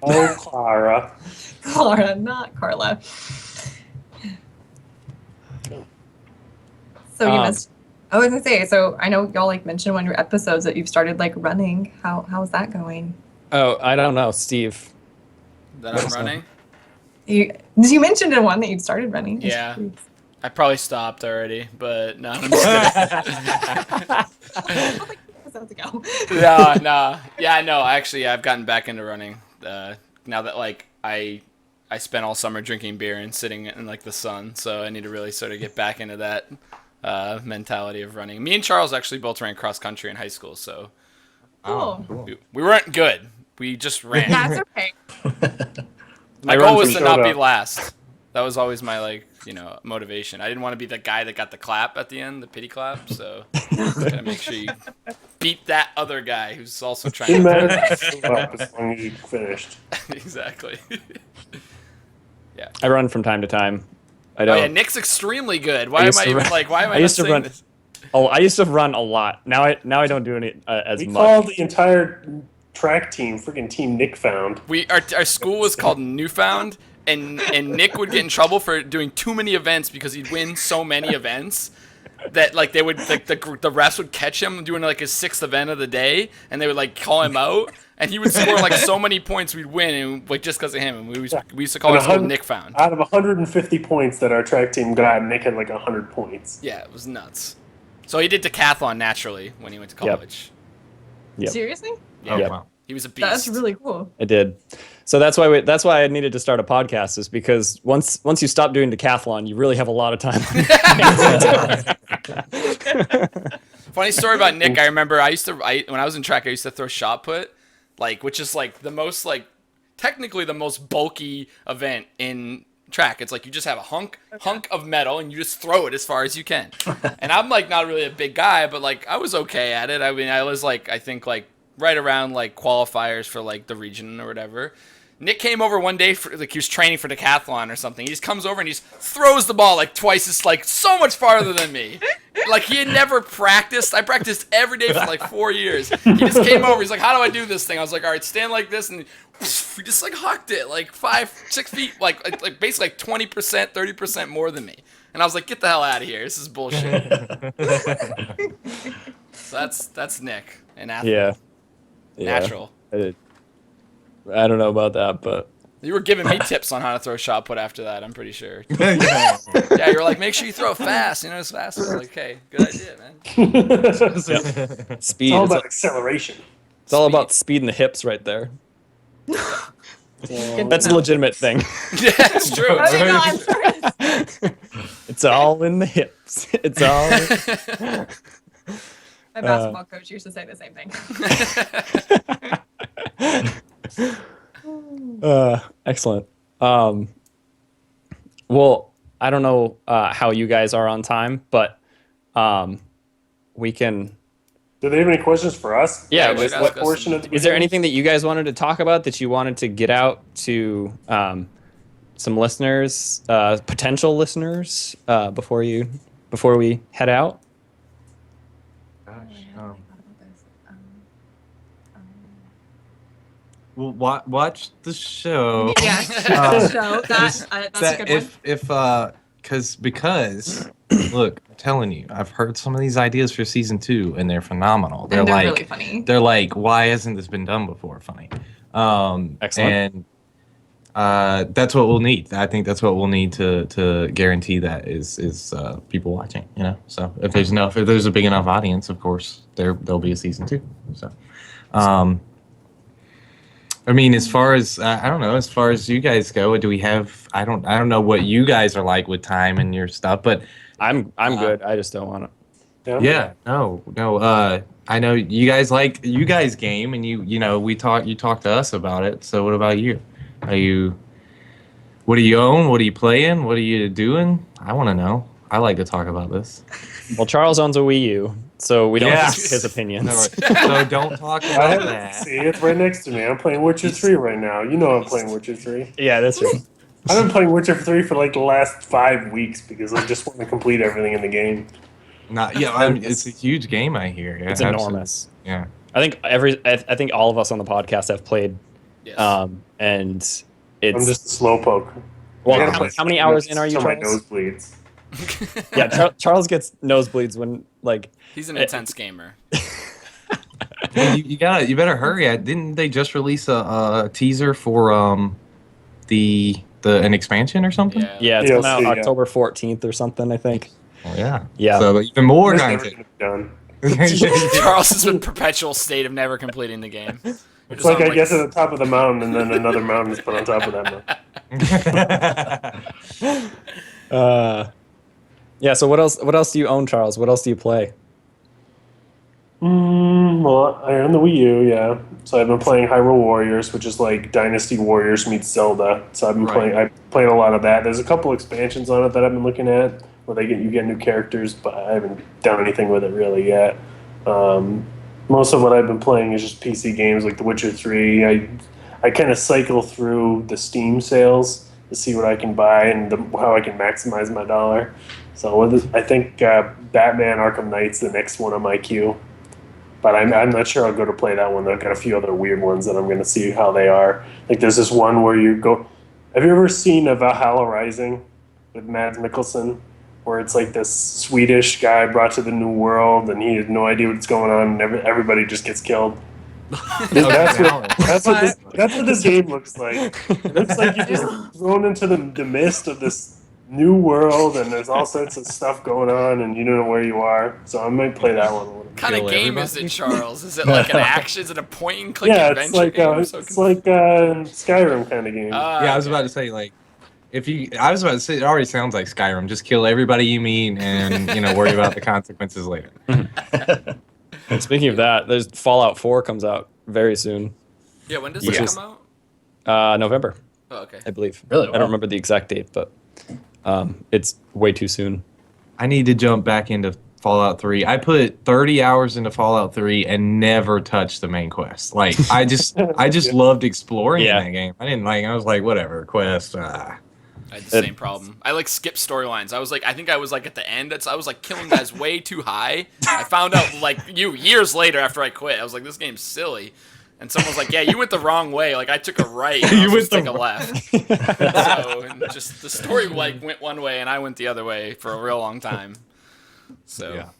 Oh, Clara.
Clara, not Carla. So you missed. I was gonna say. So I know y'all like mentioned one of your episodes that you've started like running. How's that going?
Oh, I don't know, Steve.
That I'm running?
You mentioned in one that you'd started running.
Yeah. I probably stopped already, but no, I'm just kidding.
Episodes ago.
No. Yeah, no, actually, I've gotten back into running. Now that, like, I spent all summer drinking beer and sitting in, like, the sun, so I need to really sort of get back into that mentality of running. Me and Charles actually both ran cross-country in high school, so
Cool.
we weren't good. We just ran.
That's okay.
My goal was to not be last. That was always my, like, motivation. I didn't want to be the guy that got the clap at the end, the pity clap. So gotta make sure you beat that other guy who's also trying
Didn't
to.
matter as long as you finished.
Exactly. Yeah.
I run from time to time. I don't.
Oh yeah, Nick's extremely good. Why am I even like? Why am I not saying this?
Oh, I used to run a lot. Now I don't do any as
We
much.
called the entire track team freaking Team Nick Found.
Our school was called Newfound. And Nick would get in trouble for doing too many events because he'd win so many events that like they would like the refs would catch him doing like his 6th event of the day, and they would like call him out, and he would score like so many points we'd win, and like just because of him. And we used to call it Nick Found.
Out of 150 points that our track team got, Nick had like 100 points.
Yeah, it was nuts. So he did decathlon naturally when he went to college.
Yep.
Seriously?
Yeah.
Yep.
Wow.
He was a beast.
That's really cool.
I did. So that's why I needed to start a podcast, is because once you stop doing decathlon, you really have a lot of time.
Funny story about Nick. I remember when I was in track, I used to throw shot put, like, which is like the most like technically the most bulky event in track. It's like you just have a hunk of metal and you just throw it as far as you can. And I'm like not really a big guy, but like I was okay at it. I mean, I was like I think like right around like qualifiers for like the region or whatever. Nick came over one day for like he was training for decathlon or something. He just comes over and he just throws the ball like twice as like so much farther than me. Like he had never practiced. I practiced every day for like 4 years. He just came over. He's like, "How do I do this thing?" I was like, "All right, stand like this," and he just like hucked it like 5-6 feet, like basically like 20%, 30% more than me. And I was like, get the hell out of here. This is bullshit. So that's Nick, an athlete.
Yeah.
Natural.
I don't know about that, but
You were giving me tips on how to throw shot put after that, I'm pretty sure.
Yeah.
Yeah, you were like, make sure you throw it fast, as fast as I was like, okay, good idea, man.
speed.
It's all
It's,
about acceleration.
it's all about speed in the hips right there.
So,
That's a legitimate thing.
Yeah, it's true.
I mean, no, I'm sorry.
It's all in the hips. It's all.
My basketball coach used to say the same thing.
Excellent. Well, I don't know how you guys are on time, but we can.
do they have any questions for us?
Yeah,
we should
What
ask us
portion
some-
of the
Is there
beginning?
anything that you guys wanted to talk about that you wanted to get out to some listeners, potential listeners, before we head out?
Gosh, well, watch the show.
Yeah. So that's a good one.
Because look, I'm telling you, I've heard some of these ideas for season 2, and they're phenomenal.
And they're
like
really funny.
They're like, why hasn't this been done before? Funny.
Excellent.
And that's what we'll need. I think that's what we'll need to guarantee that is people watching. So if there's a big enough audience, of course there'll be a season 2. So. I mean, as far as I don't know, as far as you guys go, do we have? I don't know what you guys are like with time and your stuff, but
I'm good. I just don't want to.
yeah, no. I know you guys game, and you talk to us about it. So what about you? What do you own? What are you playing? What are you doing? I want to know. I like to talk about this.
Well, Charles owns a Wii U, so we don't
Yeah.
have his opinions.
No, so don't talk
I
about
have
that.
See, it's right next to me. I'm playing Witcher 3 right now. You know I'm playing Witcher 3.
Yeah, that's right.
I've been playing Witcher 3 for like the last 5 weeks because I just want to complete everything in the game.
It's a huge game. I hear. Yeah,
It's
absolutely.
enormous.
Yeah.
I think I think all of us on the podcast have played,
Yes.
and it's.
I'm just a slowpoke.
Well,
I gotta play
how many hours in are you,
till my
Charles?
nose bleeds.
Yeah, Charles gets nosebleeds when
He's an intense gamer.
Well, you better hurry. Didn't they just release a teaser for an expansion or something?
Yeah, it's coming out
DLC, yeah.
October 14th or something, I think.
Oh, yeah.
Yeah.
So even more
It's never
content.
gonna be done.
Charles is in a perpetual state of never completing the game.
It's like I get to the top of the mountain and then another mountain is put on top of that mountain.
Yeah. So what else? What else do you own, Charles? What else do you play?
Well, I own the Wii U, yeah. So I've been playing Hyrule Warriors, which is like Dynasty Warriors meets Zelda. So I've been playing a lot of that. There's a couple expansions on it that I've been looking at where you get new characters, but I haven't done anything with it really yet. Most of what I've been playing is just PC games like The Witcher 3. I kind of cycle through the Steam sales to see what I can buy and how I can maximize my dollar. So I think Batman Arkham Knight's the next one on my queue. But I'm not sure I'll go to play that one. I've got a few other weird ones that I'm going to see how they are. Like there's this one where you go... Have you ever seen Valhalla Rising with Mads Mikkelsen? Where it's like this Swedish guy brought to the new world and he has no idea what's going on and everybody just gets killed. That's what this game looks like. It looks like you're just thrown into the mist of this new world and there's all sorts of stuff going on and you don't know where you are. So I might play that one a little bit.
What kind of
Kill
game
everybody?
is it, Charles? Is it like an action? Is it a point and click
Yeah,
adventure
it's like
game? I'm so
it's like Skyrim kind of game.
Yeah, I was about to say, like, it already sounds like Skyrim. Just kill everybody you meet and, worry about the consequences later.
And speaking of that, there's Fallout 4 comes out very soon,
Yeah, when does
Which
it
is-
come out?
November,
Oh, okay.
I believe.
Really?
I don't remember the exact date, but it's way too soon.
I need to jump back into Fallout 3. I put 30 hours into Fallout 3 and never touched the main quest. Like, I just loved exploring
Yeah.
in that game. I was like, whatever, quest.
I had the same problem. I skipped storylines. I think I was at the end. I was killing guys way too high. I found out years later after I quit. I was like, this game's silly. And someone was like, "Yeah, you went the wrong way. Like I took a right, and you went to take a left." So and just the story like went one way, and I went the other way for a real long time. So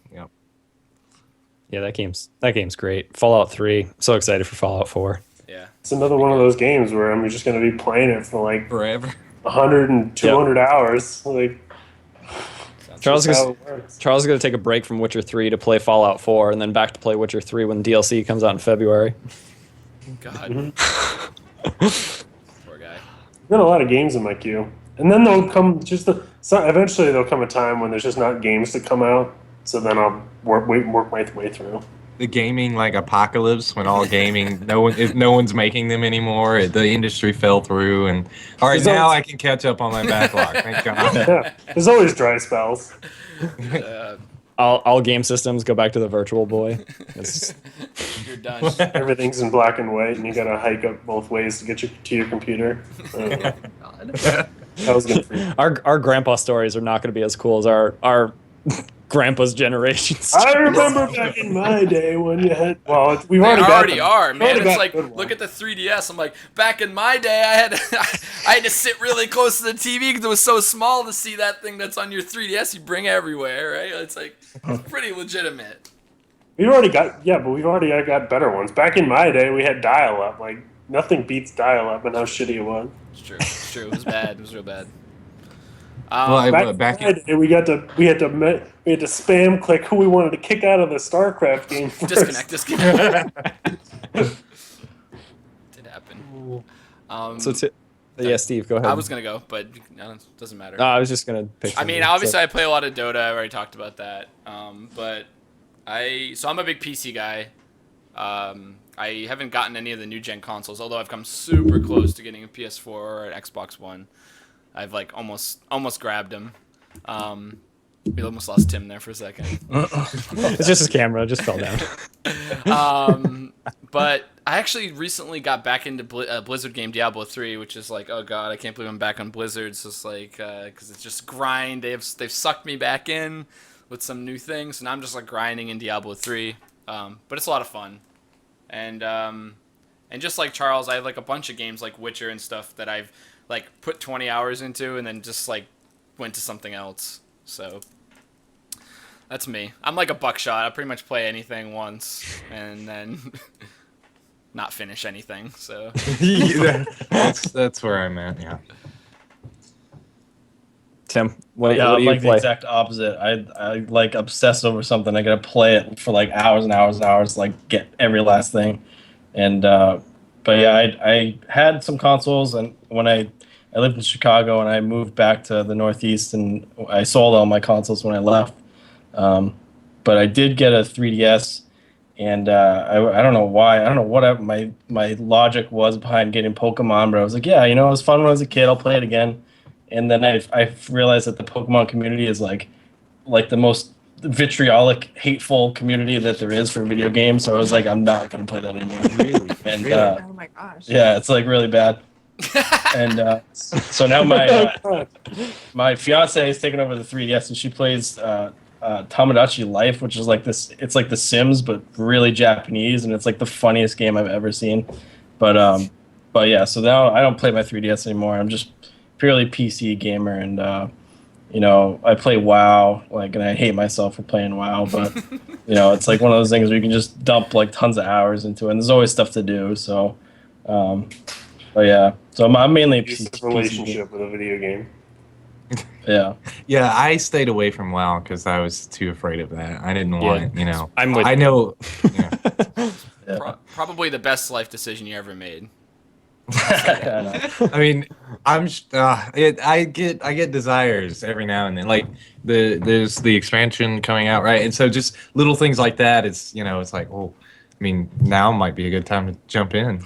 Yeah, that game's great. Fallout 3. So excited for Fallout 4.
yeah,
It's another one of those games where I'm just going to be playing it for like
Forever.
100 and 200 hours. Like,
Charles
that's
is
how it works.
Charles is going to take a break from Witcher 3 to play Fallout 4, and then back to play Witcher 3 when DLC comes out in February.
God, poor guy.
I've got a lot of games in my queue, and then there'll come eventually there'll come a time when there's just not games to come out. So then I'll work my way through.
The gaming like apocalypse when all gaming no one's making them anymore. The industry fell through, and all right, now I can catch up on my backlog. Thank God.
Yeah, there's always dry spells.
All game systems go back to the Virtual Boy. It's-
You're done.
Everything's in black and white, and you gotta hike up both ways to get to your computer.
God.
That was good for you.
our grandpa stories are not going to be as cool as our grandpa's generations.
I remember back in my day when you had. Well, we've
They
already got
already
them.
are,
We've
man.
already
It's
got
like,
good ones.
look at the 3DS. I'm like, back in my day, I had to sit really close to the TV because it was so small to see that thing that's on your 3DS. You bring everywhere, right? It's like pretty legitimate.
We've already got but we've already got better ones. Back in my day, we had dial-up. Like nothing beats dial-up and how shitty it was.
It's true. It's true. It was bad. It was real bad.
Back in my day, we had to spam click who we wanted to kick out of the StarCraft game first.
Disconnect. Did happen.
Yeah, Steve, go ahead.
I was gonna go, but no, it doesn't matter.
No, I was just going to pick
I mean,
something.
obviously, I play a lot of Dota. I already talked about that. But I'm a big PC guy. I haven't gotten any of the new gen consoles, although I've come super close to getting a PS4 or an Xbox One. I've like almost grabbed them. We almost lost Tim there for a second.
It's just his camera. It just fell down.
But I actually recently got back into Blizzard game Diablo 3, which is like, oh god, I can't believe I'm back on Blizzard. It's just like, because it's just grind. They've sucked me back in with some new things, and I'm just like grinding in Diablo 3. But it's a lot of fun. And just like Charles, I have like a bunch of games like Witcher and stuff that I've like put 20 hours into and then just like went to something else. So that's me. I'm like a buckshot. I pretty much play anything once and then not finish anything. So
that's where I'm at. Yeah.
Tim, what do
I'm
you
like the
play?
exact opposite. I like obsess over something. I gotta play it for like hours and hours and hours, like get every last thing. And but yeah, I had some consoles, and when I lived in Chicago and I moved back to the Northeast, and I sold all my consoles when I left. But I did get a 3DS, and I don't know why. I don't know what my logic was behind getting Pokemon, but I was like, yeah, it was fun when I was a kid. I'll play it again. And then I realized that the Pokemon community is like the most vitriolic, hateful community that there is for video games. So I was like, I'm not gonna play that anymore.
Really?
And
Oh my gosh.
yeah, it's like really bad. And so now my fiance has taken over the 3DS, and she plays Tamagotchi Life, which is like this. It's like The Sims, but really Japanese, and it's like the funniest game I've ever seen. But yeah, so now I don't play my 3DS anymore. I'm just purely PC gamer, and I play WoW, and I hate myself for playing WoW, but it's like one of those things where you can just dump like tons of hours into it, and there's always stuff to do. So, but yeah, so I'm mainly a
Abusive relationship with a video game.
Yeah.
Yeah, I stayed away from WoW because I was too afraid of that. I didn't want,
I'm with
I
you.
know.
probably the best life decision you ever made.
I mean, I get desires every now and then. Like there's the expansion coming out, right? And so just little things like that. It's it's like, well, I mean, now might be a good time to jump in.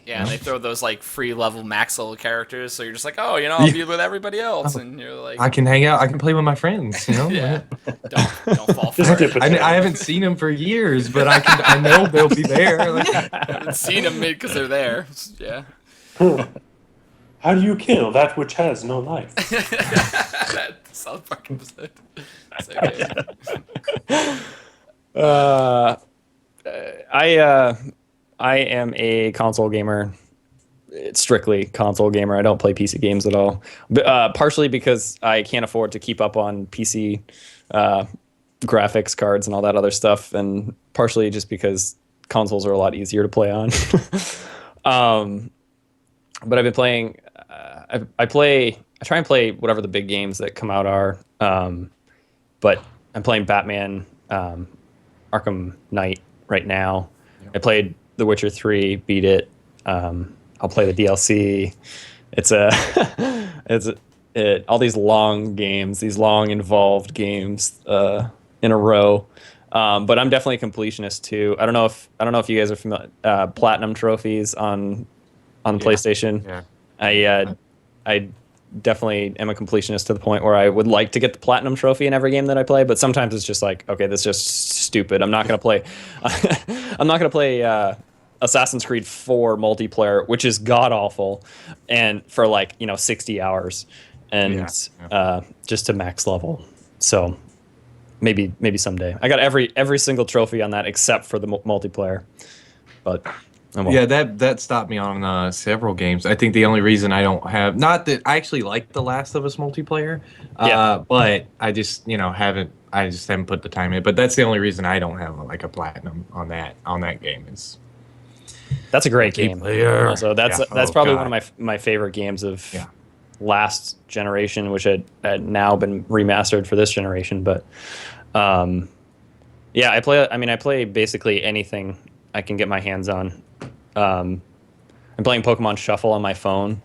Yeah, and they throw those like free level max level characters, so you're just like, oh, I'll be with everybody else, and you're like,
I can hang out. I can play with my friends.
yeah, don't fall for
Just
it.
dip it.
I haven't seen them for years, but I know they'll be there. Like,
I haven't seen them because they're there. Yeah.
How do you kill that which has no life?
That South Park episode. So good.
I am a console gamer. It's strictly console gamer. I don't play PC games at all. But, partially because I can't afford to keep up on PC graphics cards and all that other stuff, and partially just because consoles are a lot easier to play on. But I've been playing. I try and play whatever the big games that come out are. But I'm playing Batman, Arkham Knight right now. Yep. I played The Witcher 3, beat it. I'll play the DLC. All these long games, these long involved games in a row. But I'm definitely a completionist too. I don't know if you guys are familiar. Platinum trophies on the PlayStation.
Yeah.
I definitely am a completionist to the point where I would like to get the platinum trophy in every game that I play, but sometimes it's just like, okay, this is just stupid. I'm not gonna play. I'm not gonna play Assassin's Creed 4 multiplayer, which is god awful, and for 60 hours, and just to max level. So maybe someday. I got every single trophy on that except for the multiplayer, but.
Yeah, that stopped me on several games. I think the only reason I don't have, not that I actually like The Last of Us multiplayer, but I just haven't put the time in. But that's the only reason I don't have a platinum on that game.
That's a great game. Also, that's probably
God.
one of my favorite games of last generation, which had now been remastered for this generation. But I play basically anything I can get my hands on. I'm playing Pokemon Shuffle on my phone,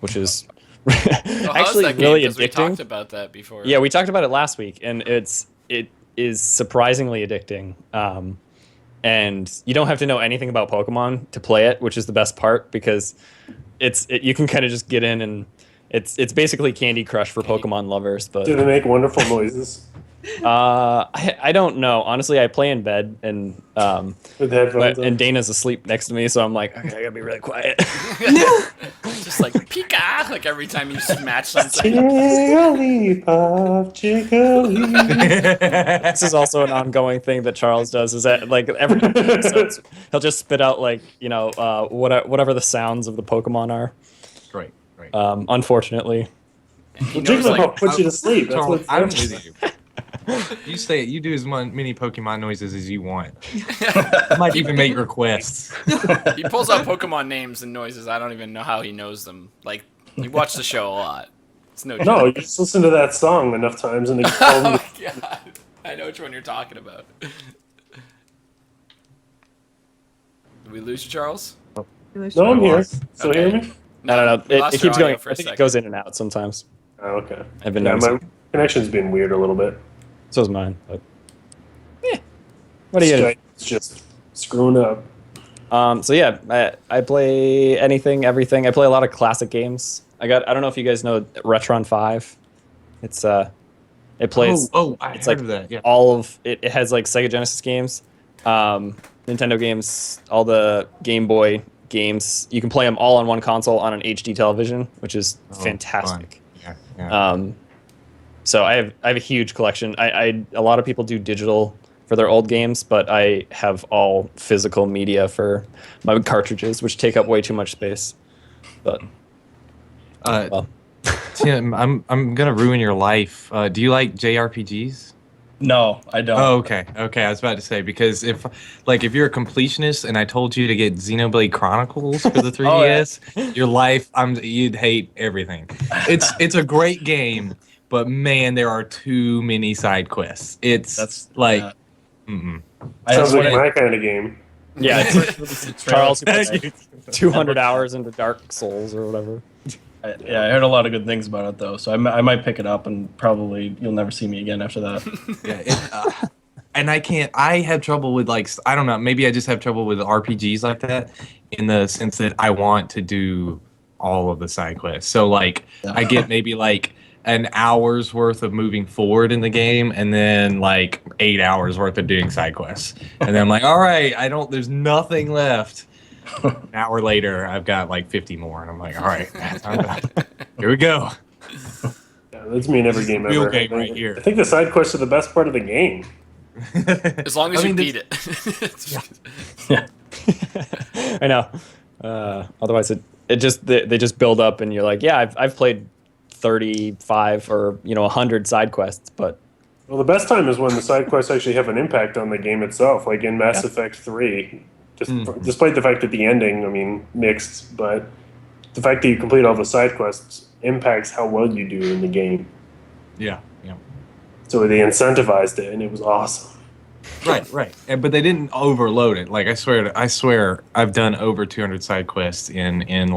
which is actually really addicting.
We talked about that before.
Yeah, we talked about it last week, and it is surprisingly addicting. And you don't have to know anything about Pokemon to play it, which is the best part, because you can kind of just get in, and it's basically Candy Crush for Pokemon lovers. But
do they make wonderful noises?
I don't know. Honestly, I play in bed, and
With headphones
and Dana's asleep next to me, so I'm like, okay, I gotta be really quiet.
Just like Pika, like every time you smash something.
This is also an ongoing thing that Charles does. Is that every episode he'll just spit out whatever the sounds of the Pokemon are.
Great.
Unfortunately,
Jigglypuff puts you to sleep. That's
Charles,
what
I'm with you. You do as many Pokemon noises as you want. I might even make requests.
He pulls out Pokemon names and noises. I don't even know how he knows them. Like, you watch the show a lot. It's no joke.
No, you just listen to that song enough times and it
Oh my god. I know which one you're talking about. Did we lose you, Charles?
No, I'm here. So
Okay.
hear me?
No.
We lost
It
your
keeps
audio
going.
for a
I think it
second.
goes in and out sometimes.
Oh, okay.
I've been
Yeah,
noticing.
my connection's been weird a little bit.
So is mine. But what are you gonna do?
It's just screwing up.
So yeah, I play anything, everything. I play a lot of classic games. I don't know if you guys know Retron 5. It plays.
I
it's
heard
like
of that. Yeah.
all of it. It has like Sega Genesis games, Nintendo games, all the Game Boy games. You can play them all on one console on an HD television, which is fantastic.
Fun. Yeah.
So I have a huge collection. A lot of people do digital for their old games, but I have all physical media for my cartridges, which take up way too much space. But
Tim, I'm gonna ruin your life. Do you like JRPGs?
No, I don't.
Oh, okay. I was about to say, because if you're a completionist and I told you to get Xenoblade Chronicles for the 3DS, your life, you'd hate everything. It's a great game, but man, there are too many side quests.
Sounds like my kind of game.
yeah, Charles who put 200 hours into Dark Souls or whatever.
I heard a lot of good things about it though, so I might pick it up, and probably you'll never see me again after that.
And I have trouble with I don't know, maybe I just have trouble with RPGs like that, in the sense that I want to do all of the side quests. So I get maybe an hour's worth of moving forward in the game, and then 8 hours worth of doing side quests. And then I'm like, all right, there's nothing left. An hour later, I've got 50 more, and I'm like, all right, here we go.
Yeah, that's me in every game
Real
ever.
game right here.
I think the side quests are the best part of the game.
As long as you beat it.
I know. Otherwise, it just they just build up, and you're like, yeah, I've played 35 or 100 side quests, but
Well, the best time is when the side quests actually have an impact on the game itself, like in Mass
Yeah.
Effect 3. Despite the fact that the ending, I mean, mixed, but the fact that you complete all the side quests impacts how well you do in the game.
Yeah.
So they incentivized it, and it was awesome.
Right. But they didn't overload it. Like I swear, I've done over 200 side quests in and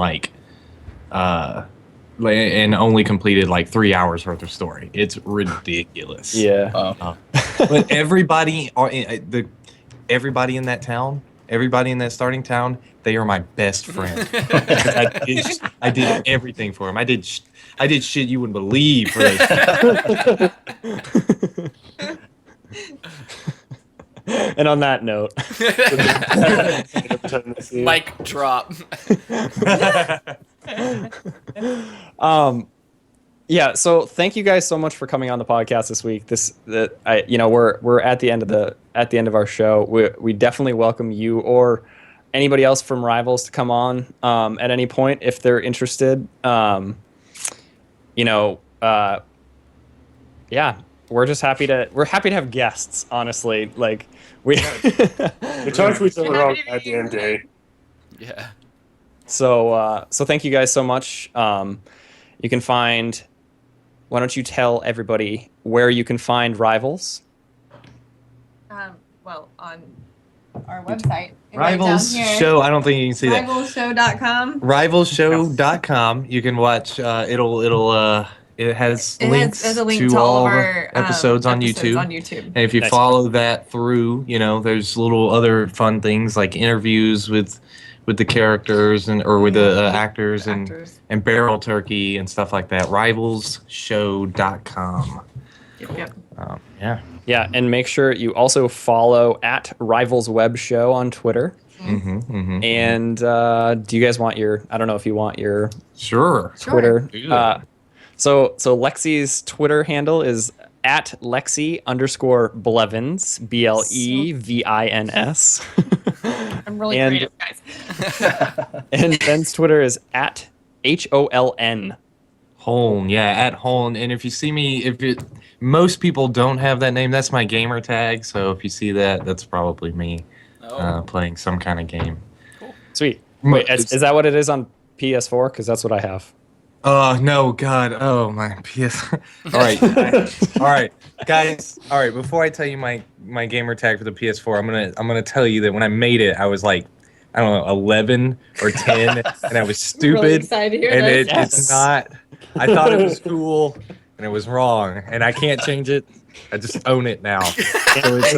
only completed like 3 hours worth of story. It's ridiculous.
yeah.
But everybody in that town, everybody in that starting town, they are my best friend. I did everything for them. I did shit you wouldn't believe for those.
And on that note,
Mic drop.
yeah. So thank you guys so much for coming on the podcast this week. We're at the end of our show. We definitely welcome you or anybody else from Rivals to come on at any point if they're interested. Yeah. We're just happy to have guests. Honestly, like we
talk to each other all goddamn day.
Yeah.
So thank you guys so much. You can find. Why don't you tell everybody where you can find Rivals?
Well, on our website.
Rivals
Right down here.
Show. I don't think you can see that.
Rivalsshow.com.
Rivalsshow.com. You can watch. It has links
there's a link
to
to
all
of
of
our
episodes on YouTube. And if you
Nice.
follow that through, there's little other fun things like interviews with the characters or with the actors and Barrel Turkey and stuff like that. Rivalsshow.com.
Yep.
Yeah.
Yeah, and make sure you also follow at Rivals Web Show on Twitter. And do you guys want your? I don't know if you want your
Sure.
Twitter.
Do that.
So Lexi's Twitter handle is at Lexi_Blevins, BLEVINS.
I'm really
And-
creative, guys.
And Ben's Twitter is at HOLN.
Holn, yeah, at Holn. And if you see me, most people don't have that name. That's my gamer tag. So if you see that, that's probably me playing some kind of game.
Sweet. Wait, is that what it is on PS4? Because that's what I have.
No, God. Oh, my PS. All right. All right, guys. All right, before I tell you my gamer tag for the PS4, I'm gonna tell you that when I made it, I was like, I don't know, 11 or 10, and I was stupid.
Really excited to hear
and
this.
Yes.
it's not. I thought it was cool, and it was wrong, and I can't change it. I just own it now. So it's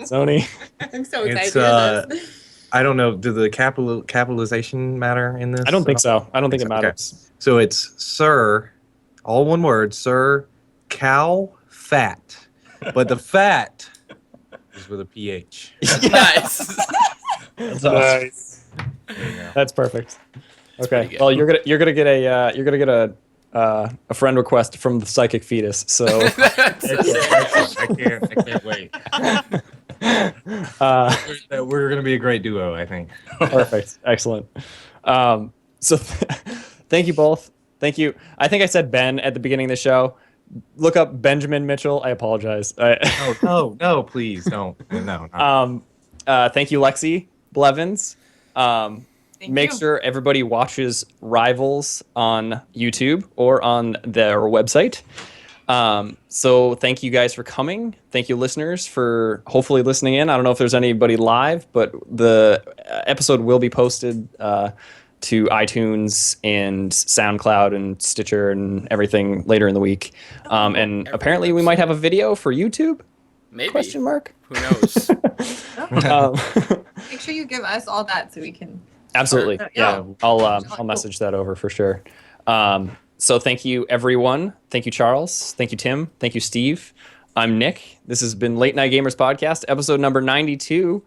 Sony.
I'm so excited
it's,
to hear this.
I don't know. Do the capitalization matter in this?
I don't think so. I don't think it
Okay.
matters.
So it's Sir, all one word, Sir Cow Fat. But the fat is with a PH.
Nice.
That's awesome.
Nice.
That's perfect.
pretty
Okay.
good.
Well, you're gonna get a friend request from the psychic fetus. So
I can't wait. We're gonna be a great duo, I think.
perfect. Excellent. So thank you both. Thank you. I think I said Ben at the beginning of the show. Look up Benjamin Mitchell. I apologize.
No, please don't. No.
Thank you, Lexi Blevins. Make
you.
sure everybody watches Rivals on YouTube or on their website. So thank you guys for coming. Thank you, listeners, for hopefully listening in. I don't know if there's anybody live, but the episode will be posted to iTunes and SoundCloud and Stitcher and everything later in the week. And apparently we might have a video for YouTube?
Maybe.
Question mark?
Who knows?
Make sure you give us all that so we can.
Absolutely.
Yeah.
Yeah. I'll message that over for sure. So thank you, everyone. Thank you, Charles. Thank you, Tim. Thank you, Steve. I'm Nick. This has been Late Night Gamers Podcast, episode number 92.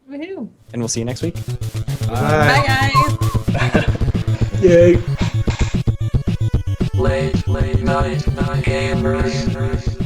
Woohoo.
And we'll see you next week.
Bye, guys.
Yay.
Late night gamers.